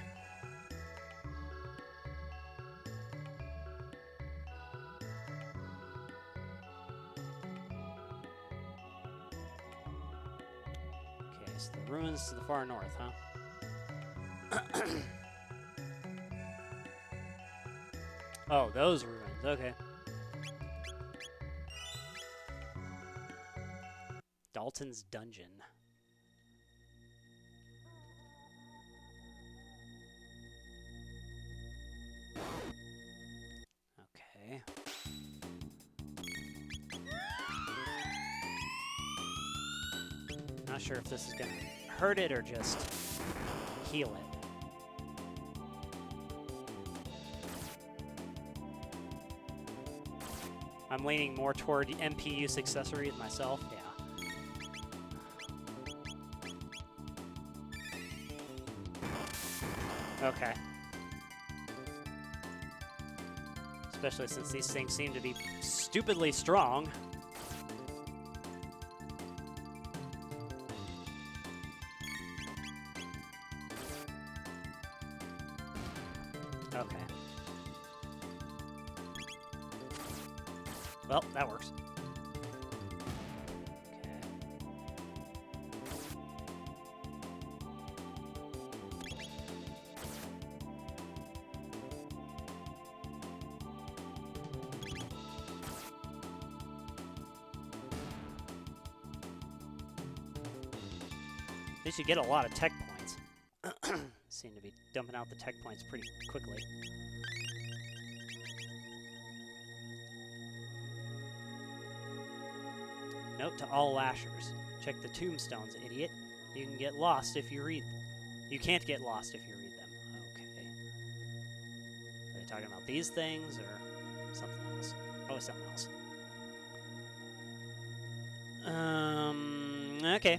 Okay, so the ruins to the far north, huh? Oh, those ruins. Okay. Dalton's Dungeon. Okay. Not sure if this is going to hurt it or just heal it. I'm leaning more toward MP use accessories myself. Yeah. Okay. Especially since these things seem to be stupidly strong. Okay. Well, that works. They should get a lot of tech points. Seem to be dumping out the tech points pretty quickly. Note to all lashers. Check the tombstones, idiot. You can get lost if you read them. You can't get lost if you read them. Okay. Are they talking about these things or something else? Probably something else. Okay.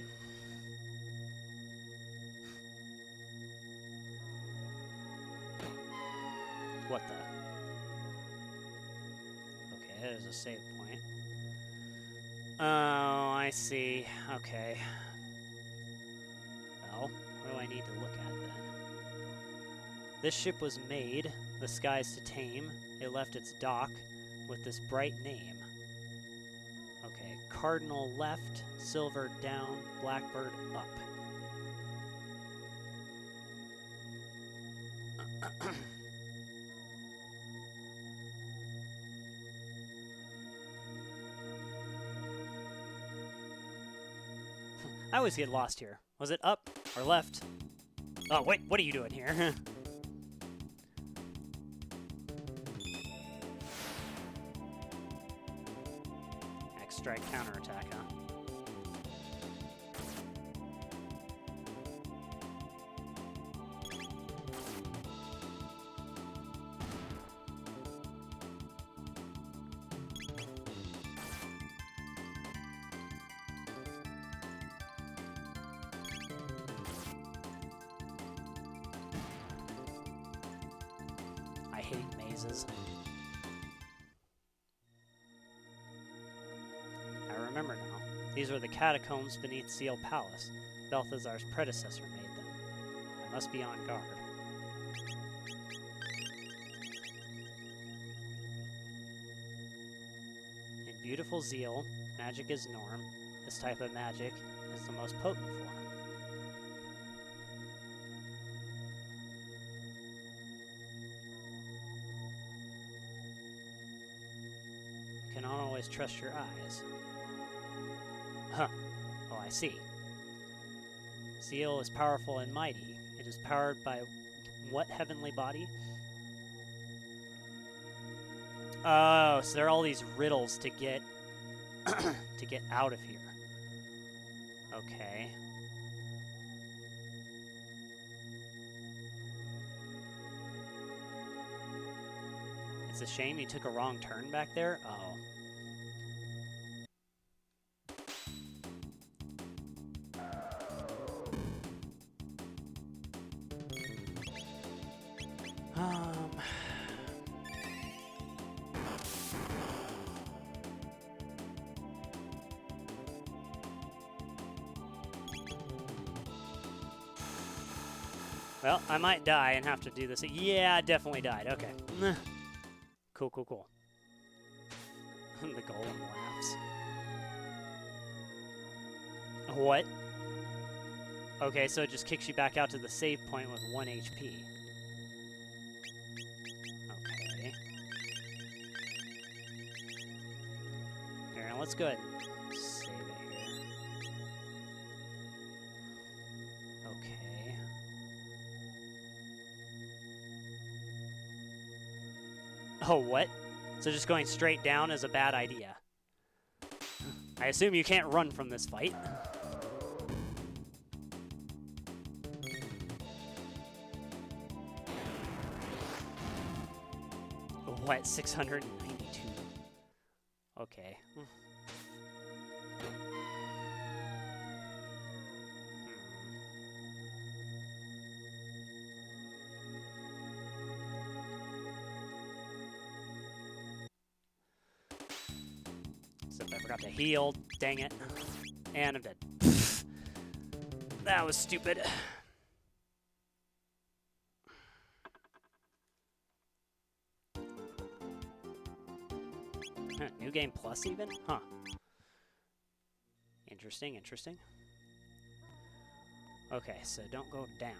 What the? Okay, there's a save point. Oh, I see. Okay. Well, what do I need to look at then? This ship was made, the skies to tame. It left its dock with this bright name. Okay, Cardinal left, Silver down, Blackbird up. I always get lost here. Was it up or left? Oh, wait, what are you doing here? X-strike counterattack, huh? I hate mazes. I remember now. These were the catacombs beneath Seal Palace. Balthazar's predecessor made them. I must be on guard. In beautiful Zeal, magic is norm. This type of magic is the most potent form. You cannot always trust your eyes. Huh. Oh, I see. Zeal is powerful and mighty. It is powered by what heavenly body? Oh, so there are all these riddles to get to get out of here. Okay. It's a shame you took a wrong turn back there. Oh. Well, I might die and have to do this. Yeah, I definitely died. Okay. Cool, cool, cool. The golem laughs. What? Okay, so it just kicks you back out to the save point with 1 HP. Okay. Here, let's go ahead and save it here. Okay. Oh, what? So just going straight down is a bad idea. I assume you can't run from this fight. What? 692. Okay. Except I forgot to heal. Dang it. And I'm dead. That was stupid. New game plus even? Huh. Interesting, interesting. Okay, so don't go down.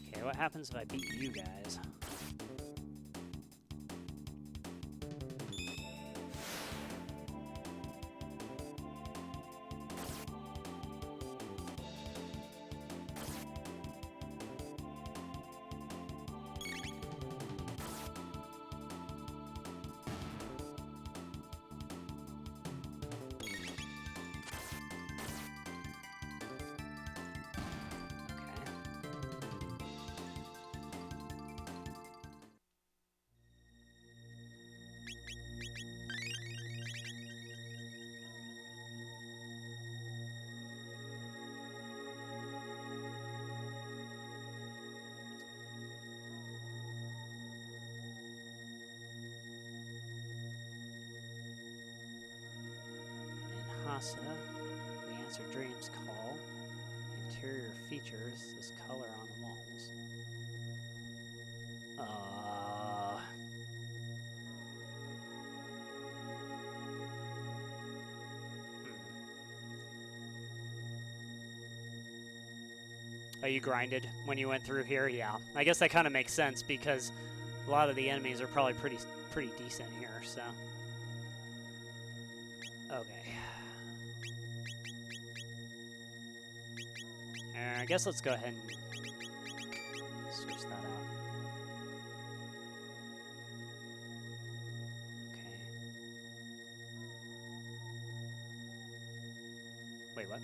Okay, what happens if I beat you guys? We answer Dream's call. Interior features, this color on the walls. Oh, you grinded when you went through here? Yeah. I guess that kind of makes sense because a lot of the enemies are probably pretty decent here, so. Okay. I guess let's go ahead and switch that out. Okay. Wait, what?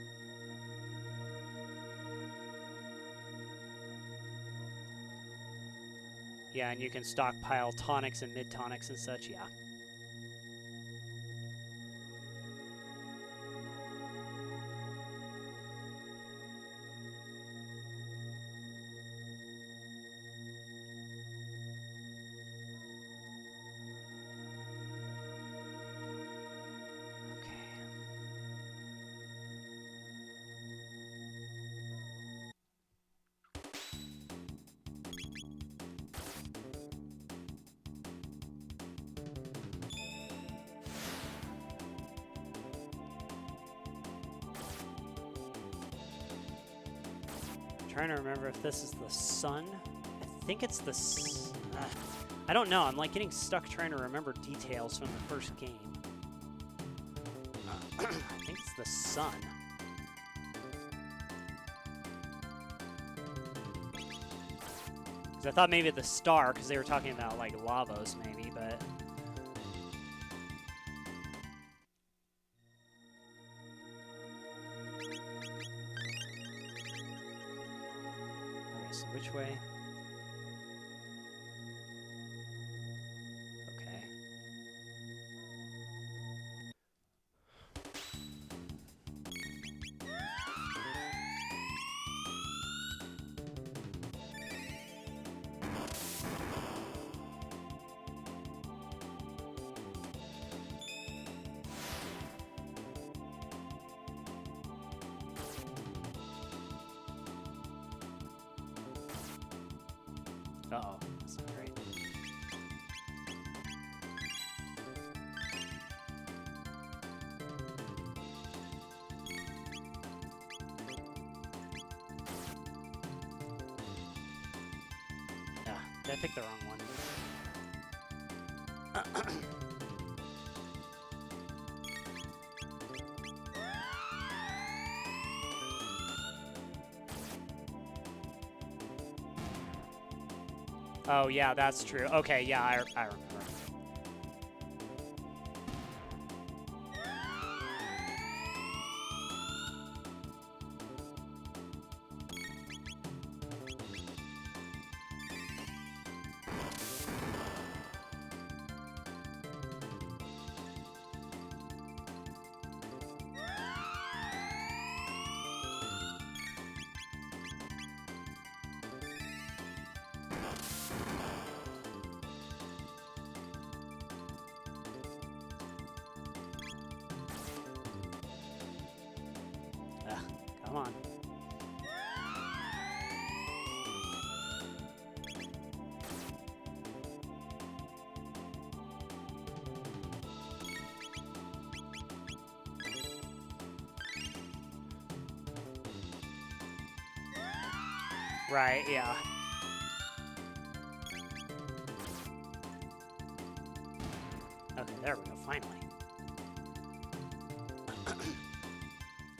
Yeah, and you can stockpile tonics and mid-tonics and such, yeah. Trying to remember if this is the sun. I think it's the I don't know. I'm like getting stuck trying to remember details from the first game. I think it's the sun. Because I thought maybe the star, because they were talking about like Lavos maybe, but... So which way? Okay. I picked the wrong one. Oh, yeah, that's true. Okay, yeah, I remember. Come on. Right, yeah. Okay, there we go, finally.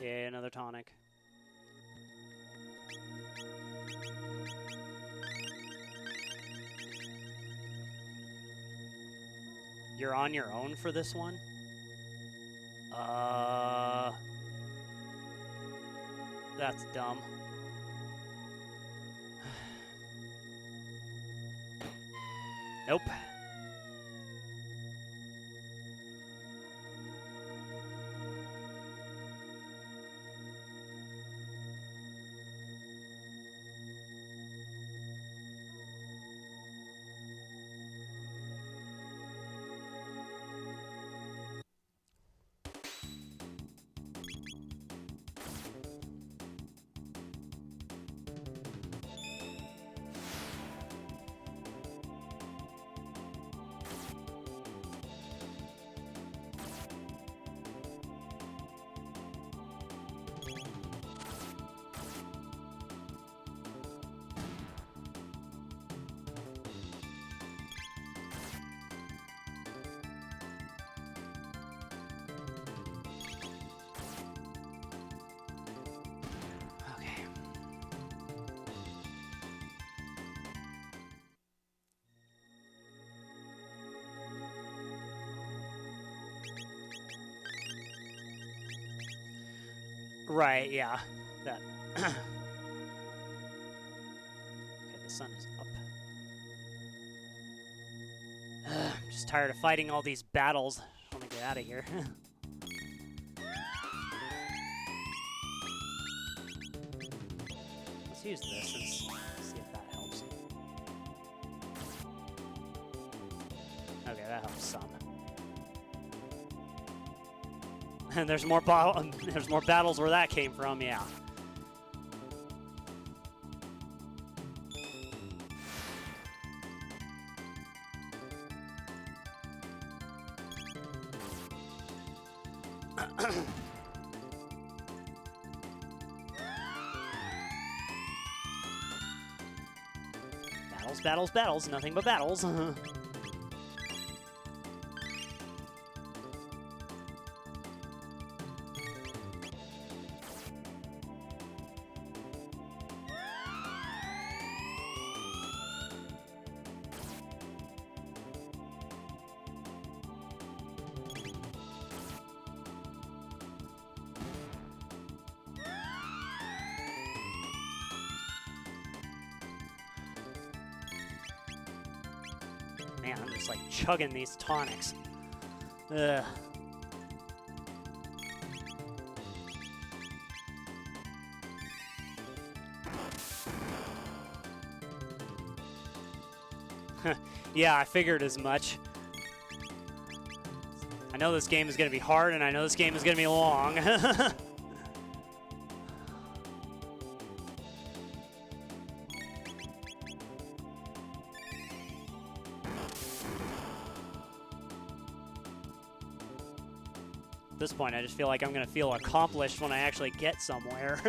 Yeah, another tonic. You're on your own for this one? That's dumb. Nope. Right, yeah. That. Okay, the sun is up. I'm just tired of fighting all these battles. I want to get out of here. Let's use this and see if that helps. Okay, that helps some. And there's more battles where that came from, yeah. Battles, battles, battles, nothing but battles. Man, I'm just like chugging these tonics. Ugh. Yeah, I figured as much. I know this game is going to be hard, and I know this game is going to be long. At this point, I just feel like I'm going to feel accomplished when I actually get somewhere.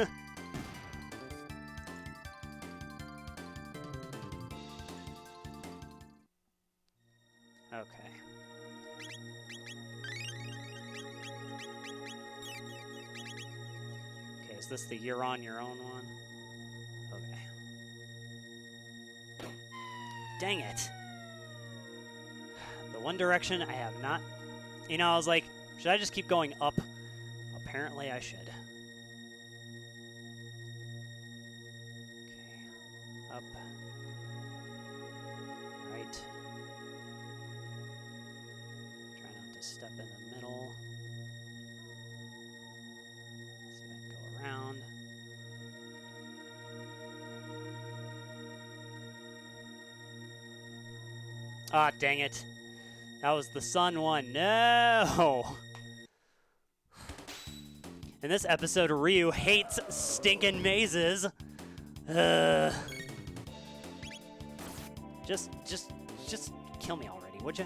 Is this the you're on your own one? Okay. Dang it. The one direction I have not... You know, I was like, should I just keep going up? Apparently I should. Okay. Up. Right. Try not to step in the middle. See if I can go around. Ah, dang it. That was the sun one. No! In this episode, Ryu hates stinking mazes. Just kill me already, would you?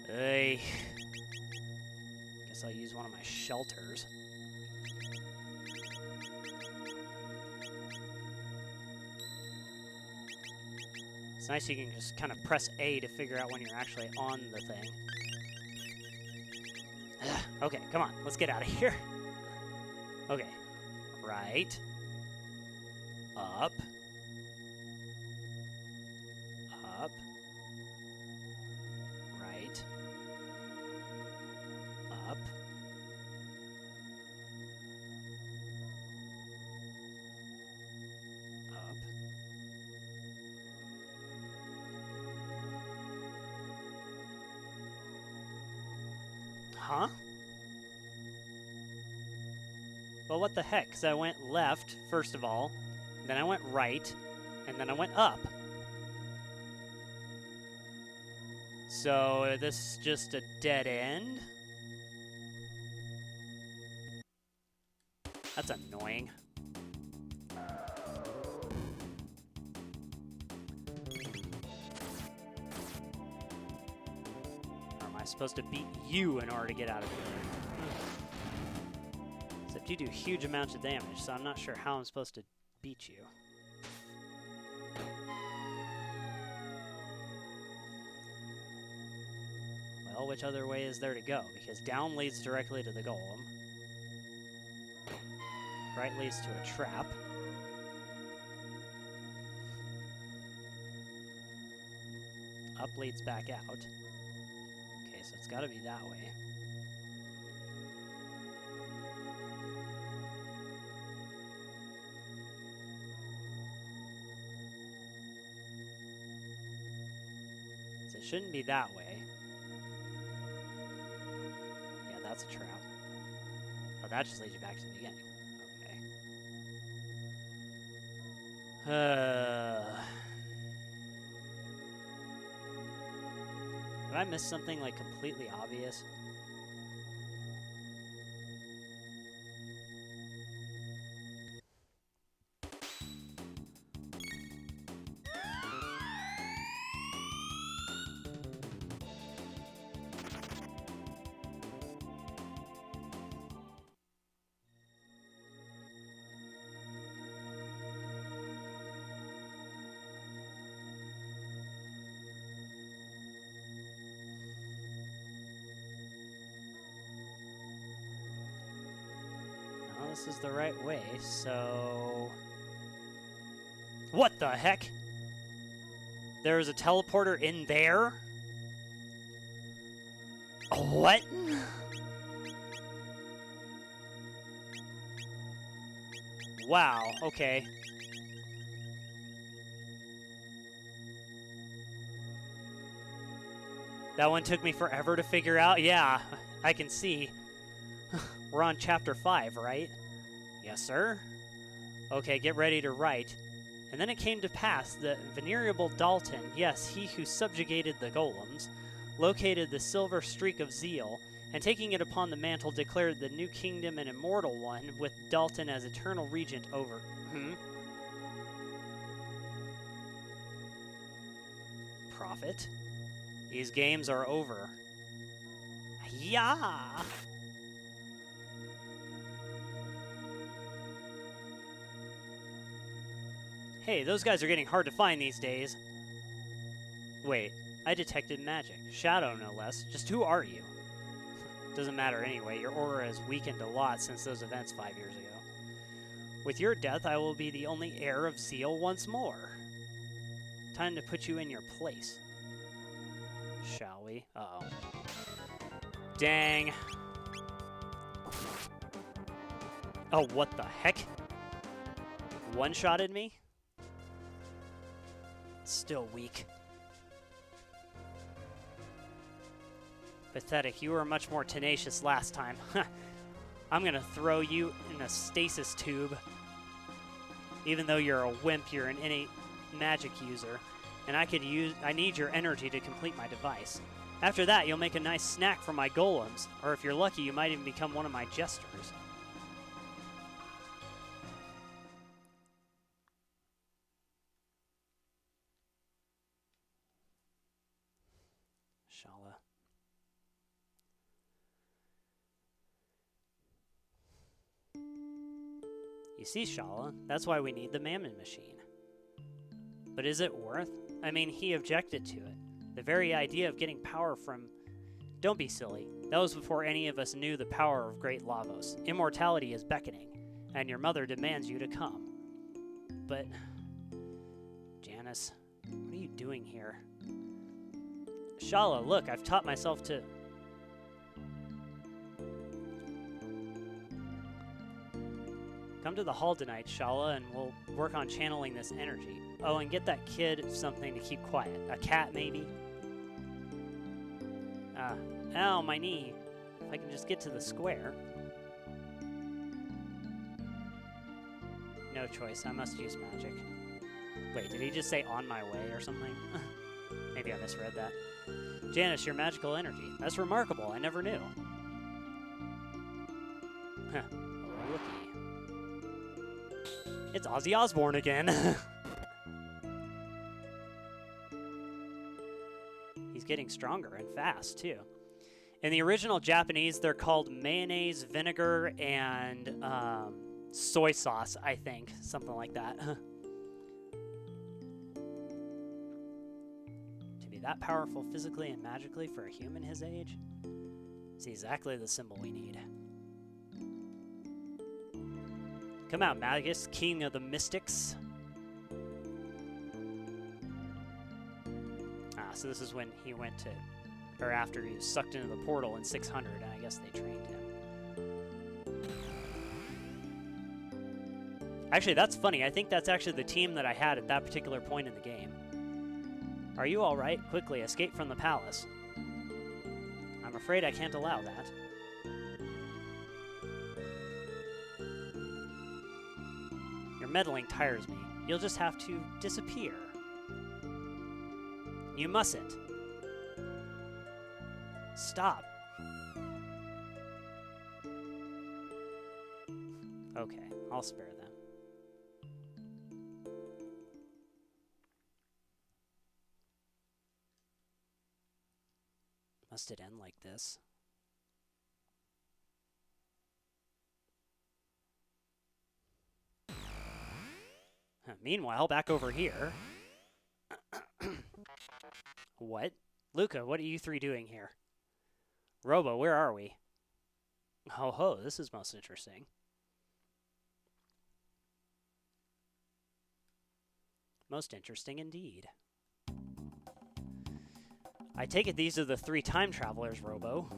Hey. Guess I'll use one of my shelters. It's nice you can just kind of press A to figure out when you're actually on the thing. Okay, come on. Let's get out of here. Okay. Right. Up. Up. Right. Up. Up. Huh? Well, what the heck? Because I went left, first of all, then I went right, and then I went up. So, this is just a dead end? That's annoying. Or am I supposed to beat you in order to get out of here? Except you do huge amounts of damage, so I'm not sure how I'm supposed to beat you. Well, which other way is there to go? Because down leads directly to the golem. Right leads to a trap. Up leads back out. Okay, so it's got to be that way. So it shouldn't be that way. Yeah, that's a trap. Oh, that just leads you back to the beginning. Have I missed something like completely obvious? This is the right way, so... What the heck? There is a teleporter in there? What? Wow, okay. That one took me forever to figure out. Yeah, I can see. We're on chapter 5, right? Yes, sir. Okay, get ready to write. And then it came to pass that venerable Dalton, yes, he who subjugated the golems, located the silver streak of zeal, and taking it upon the mantle declared the new kingdom an immortal one, with Dalton as eternal regent over... Prophet? These games are over. Yeah! Hey, those guys are getting hard to find these days. Wait, I detected magic. Shadow, no less. Just who are you? Doesn't matter anyway. Your aura has weakened a lot since those events 5 years ago. With your death, I will be the only heir of Zeal once more. Time to put you in your place. Shall we? Uh-oh. Dang. Oh, what the heck? One-shotted me? Still weak. Pathetic. You were much more tenacious last time. I'm gonna throw you in a stasis tube. Even though you're a wimp, you're an innate magic user, and I need your energy to complete my device. After that, you'll make a nice snack for my golems, or if you're lucky, you might even become one of my jesters. Shala. You see, Shala, that's why we need the Mammon Machine. But is it worth? I mean, he objected to it. The very idea of getting power from... Don't be silly. That was before any of us knew the power of Great Lavos. Immortality is beckoning, and your mother demands you to come. But... Janice, what are you doing here? Shala, look, I've taught myself to... Come to the hall tonight, Shala, and we'll work on channeling this energy. Oh, and get that kid something to keep quiet. A cat, maybe? Ow, my knee. If I can just get to the square. No choice, I must use magic. Wait, did he just say on my way or something? Maybe I misread that. Janice, your magical energy. That's remarkable, I never knew. Huh, a rookie. It's Ozzy Osbourne again. He's getting stronger and fast, too. In the original Japanese, they're called mayonnaise, vinegar, and soy sauce, I think. Something like that. To be that powerful physically and magically for a human his age is exactly the symbol we need. Come out, Magus, king of the mystics. So this is when he went to, or after he was sucked into the portal in 600, and I guess they trained him. Actually, that's funny. I think that's actually the team that I had at that particular point in the game. Are you all right? Quickly, escape from the palace. I'm afraid I can't allow that. Your meddling tires me. You'll just have to disappear. You mustn't. Stop. Okay, I'll spare them. Must it end like this? Meanwhile, back over here. What? Luca, what are you three doing here? Robo, where are we? Ho ho, this is most interesting. Most interesting indeed. I take it these are the 3 time travelers, Robo.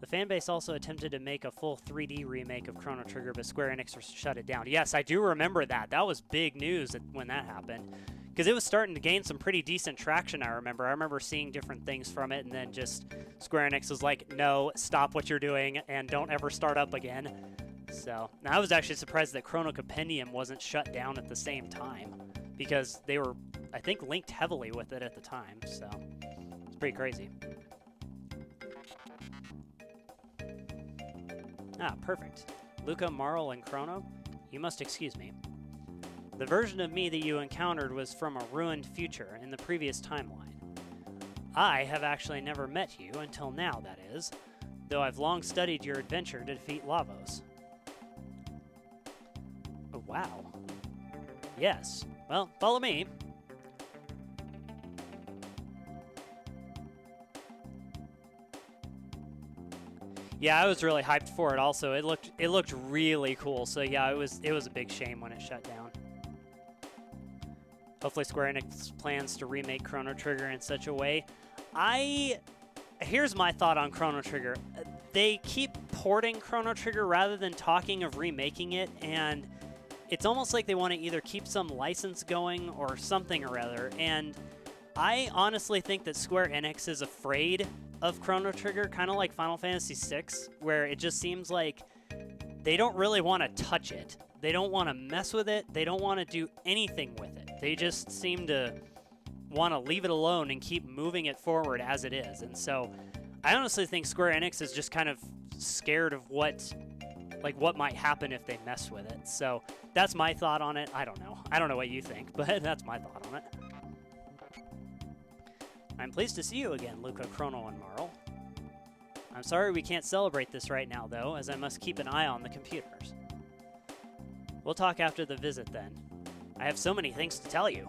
The fanbase also attempted to make a full 3D remake of Chrono Trigger, but Square Enix shut it down. Yes, I do remember that. That was big news when that happened. Because it was starting to gain some pretty decent traction, I remember. I remember seeing different things from it, and then just Square Enix was like, no, stop what you're doing, and don't ever start up again. So, I was actually surprised that Chrono Compendium wasn't shut down at the same time, because they were, I think, linked heavily with it at the time, so it's pretty crazy. Ah, perfect. Luca, Marl, and Chrono, you must excuse me. The version of me that you encountered was from a ruined future in the previous timeline. I have actually never met you, until now, that is, though I've long studied your adventure to defeat Lavos. Oh, wow. Yes. Well, follow me. Yeah, I was really hyped for it also. It looked really cool. So yeah, it was a big shame when it shut down. Hopefully Square Enix plans to remake Chrono Trigger in such a way. Here's my thought on Chrono Trigger. They keep porting Chrono Trigger rather than talking of remaking it, and it's almost like they want to either keep some license going or something or other. And I honestly think that Square Enix is afraid of Chrono Trigger, kind of like Final Fantasy VI, where it just seems like they don't really want to touch it. They don't want to mess with it. They don't want to do anything with it. They just seem to want to leave it alone and keep moving it forward as it is. And so I honestly think Square Enix is just kind of scared of what might happen if they mess with it. So that's my thought on it. I don't know. I don't know what you think, but that's my thought on it. I'm pleased to see you again, Luca, Chrono, and Marl. I'm sorry we can't celebrate this right now, though, as I must keep an eye on the computers. We'll talk after the visit, then. I have so many things to tell you.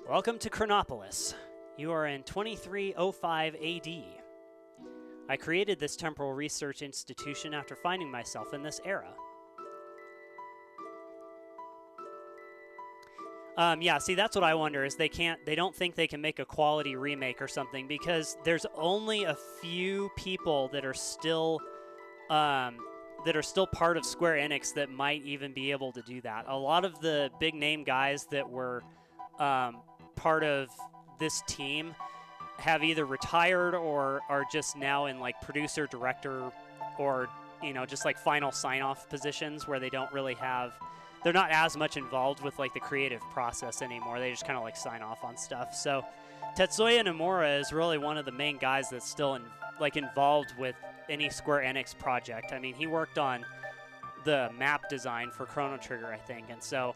Welcome to Chronopolis. You are in 2305 AD. I created this temporal research institution after finding myself in this era. Yeah, see, that's what I wonder, is they don't think they can make a quality remake or something, because there's only a few people that are still part of Square Enix that might even be able to do that. A lot of the big name guys that were part of this team have either retired or are just now in like producer, director, or just like final sign-off positions where they don't really have. They're not as much involved with like the creative process anymore. They just kind of like sign off on stuff. So Tetsuya Nomura is really one of the main guys that's still involved with any Square Enix project. I mean, he worked on the map design for Chrono Trigger, I think. And so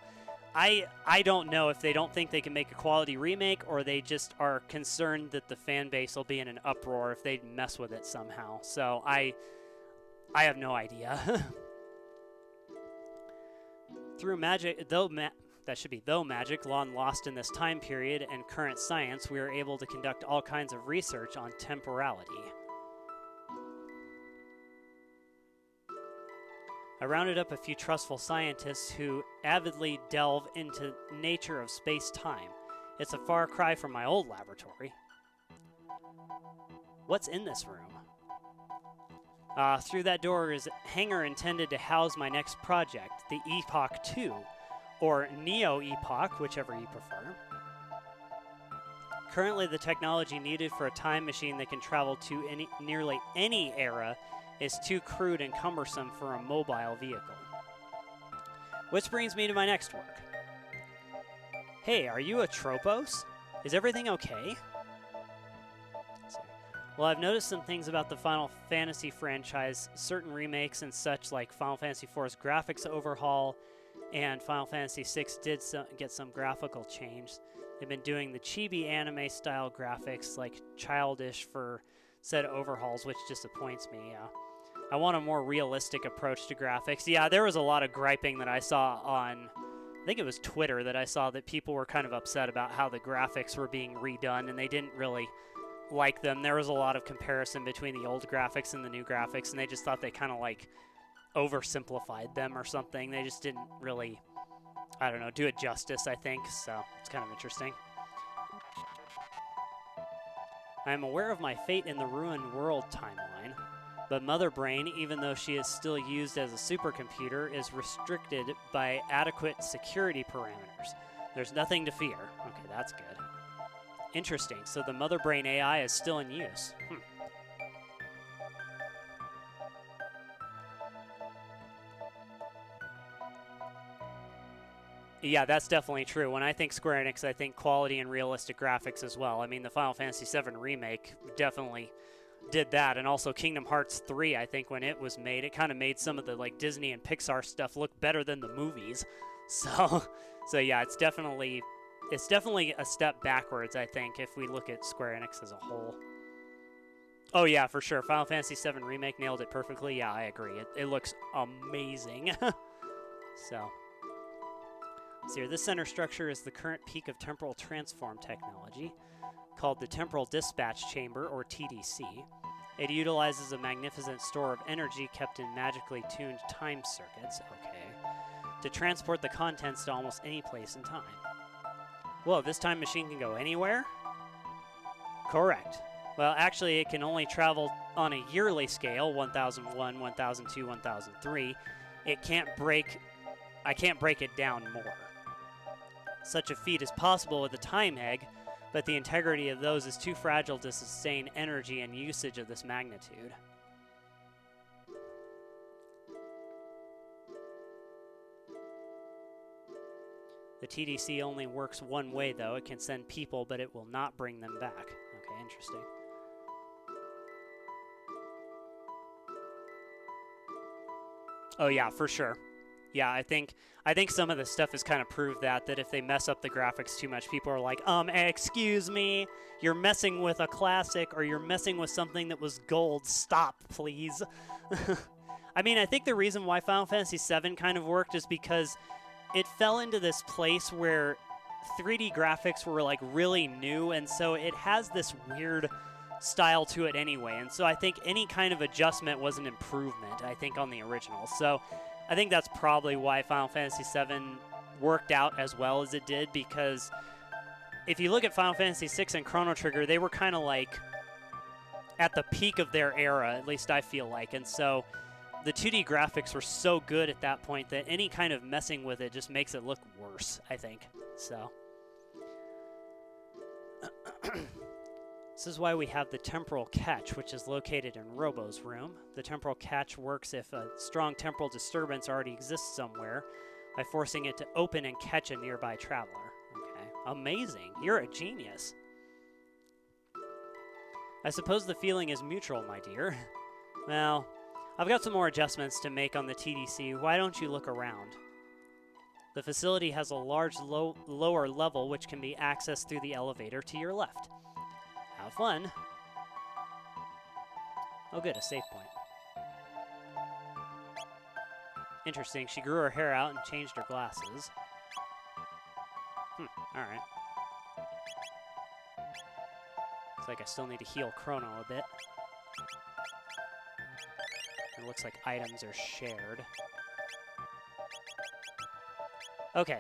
I don't know if they don't think they can make a quality remake, or they just are concerned that the fan base will be in an uproar if they mess with it somehow. So I have no idea. Through magic, though magic, long lost in this time period, and current science, we are able to conduct all kinds of research on temporality. I rounded up a few trustful scientists who avidly delve into nature of space-time. It's a far cry from my old laboratory. What's in this room? Through that door is a hangar intended to house my next project, the Epoch 2, or Neo-Epoch, whichever you prefer. Currently, the technology needed for a time machine that can travel to nearly any era is too crude and cumbersome for a mobile vehicle. Which brings me to my next work. Hey, are you a Tropos? Is everything okay? Well, I've noticed some things about the Final Fantasy franchise, certain remakes and such, like Final Fantasy IV's graphics overhaul, and Final Fantasy VI did get some graphical change. They've been doing the chibi anime-style graphics, like childish for said overhauls, which disappoints me. I want a more realistic approach to graphics. Yeah, there was a lot of griping that I saw on, I think it was Twitter, that I saw that people were kind of upset about how the graphics were being redone, and they didn't really like them. There was a lot of comparison between the old graphics and the new graphics, and they just thought they kind of like oversimplified them or something. They just didn't really, I don't know, do it justice, I think. So it's kind of interesting. I am aware of my fate in the ruined world timeline, but Mother Brain, even though she is still used as a supercomputer, is restricted by adequate security parameters. There's nothing to fear. Okay, that's good. Interesting. So the Mother Brain AI is still in use. Yeah, that's definitely true. When I think Square Enix, I think quality and realistic graphics as well. I mean, the Final Fantasy VII Remake definitely did that. And also Kingdom Hearts 3, I think, when it was made, it kind of made some of the like Disney and Pixar stuff look better than the movies. So yeah, it's definitely a step backwards, I think, if we look at Square Enix as a whole. Oh yeah, for sure. Final Fantasy VII Remake nailed it perfectly. Yeah, I agree. It looks amazing. So, let's see here. This center structure is the current peak of temporal transform technology, called the Temporal Dispatch Chamber, or TDC. It utilizes a magnificent store of energy kept in magically tuned time circuits, to transport the contents to almost any place in time. Whoa, this time machine can go anywhere? Correct. Well, actually, it can only travel on a yearly scale, 1001, 1002, 1003. I can't break it down more. Such a feat is possible with a time egg, but the integrity of those is too fragile to sustain energy and usage of this magnitude. The TDC only works one way, though. It can send people, but it will not bring them back. Okay, interesting. Oh yeah, for sure. Yeah, I think some of this stuff has kind of proved that if they mess up the graphics too much, people are like, excuse me, you're messing with a classic, or you're messing with something that was gold. Stop, please. I mean, I think the reason why Final Fantasy VII kind of worked is because it fell into this place where 3D graphics were like really new, and so it has this weird style to it anyway. And so I think any kind of adjustment was an improvement, I think, on the original. So I think that's probably why Final Fantasy VII worked out as well as it did, because if you look at Final Fantasy VI and Chrono Trigger, they were kind of like at the peak of their era, at least I feel like. And so the 2D graphics were so good at that point that any kind of messing with it just makes it look worse, I think. So this is why we have the temporal catch, which is located in Robo's room. The temporal catch works if a strong temporal disturbance already exists somewhere by forcing it to open and catch a nearby traveler. Okay, amazing. You're a genius. I suppose the feeling is mutual, my dear. Well, I've got some more adjustments to make on the TDC. Why don't you look around? The facility has a large lower level which can be accessed through the elevator to your left. Have fun. Oh good, a save point. Interesting, she grew her hair out and changed her glasses. Alright. Looks like I still need to heal Chrono a bit. It looks like items are shared. Okay,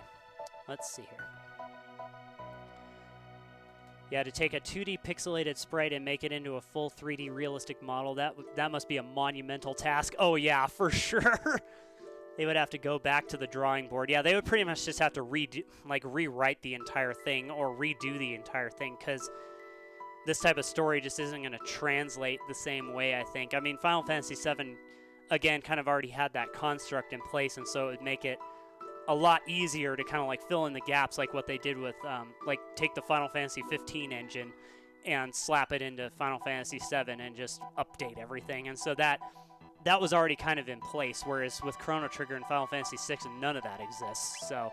let's see here. Yeah, to take a 2D pixelated sprite and make it into a full 3D realistic model, that must be a monumental task. Oh yeah, for sure. They would have to go back to the drawing board. Yeah, they would pretty much just have to rewrite the entire thing or redo the entire thing, because this type of story just isn't going to translate the same way, I think. I mean, Final Fantasy VII, again, kind of already had that construct in place, and so it would make it a lot easier to kind of like fill in the gaps, like what they did with, like, take the Final Fantasy 15 engine and slap it into Final Fantasy VII and just update everything. And so that was already kind of in place, whereas with Chrono Trigger and Final Fantasy VI, none of that exists. So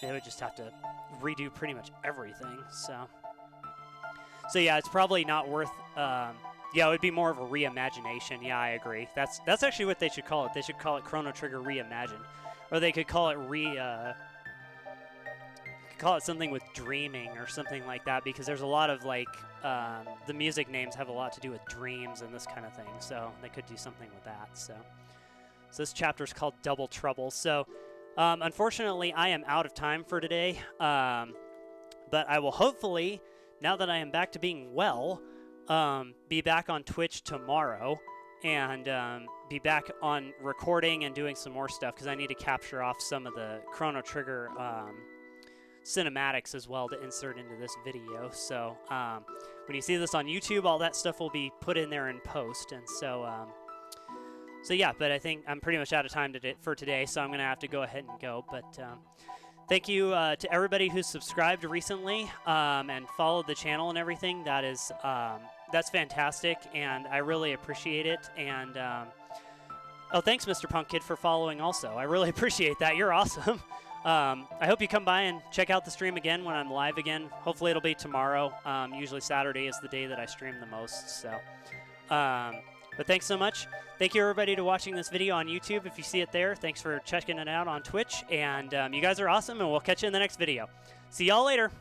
they would just have to redo pretty much everything. So yeah, it's probably not worth. Yeah, it would be more of a reimagination. Yeah, I agree. That's actually what they should call it. They should call it Chrono Trigger Reimagined. Or they could call it something with dreaming or something like that, because there's a lot of like the music names have a lot to do with dreams and this kind of thing. So they could do something with that. So this chapter is called Double Trouble. So unfortunately, I am out of time for today. But I will hopefully, now that I am back to being well, be back on Twitch tomorrow. And be back on recording and doing some more stuff, because I need to capture off some of the Chrono Trigger cinematics as well to insert into this video. So when you see this on YouTube, all that stuff will be put in there in post. And so yeah, but I think I'm pretty much out of time for today, so I'm going to have to go ahead and go. But thank you to everybody who's subscribed recently and followed the channel and everything. That's fantastic, and I really appreciate it. And oh, thanks, Mr. Punk Kid, for following also. I really appreciate that. You're awesome. I hope you come by and check out the stream again when I'm live again. Hopefully it'll be tomorrow. Usually Saturday is the day that I stream the most. So But thanks so much. Thank you, everybody, to watching this video on YouTube. If you see it there, thanks for checking it out on Twitch. And you guys are awesome, and we'll catch you in the next video. See y'all later.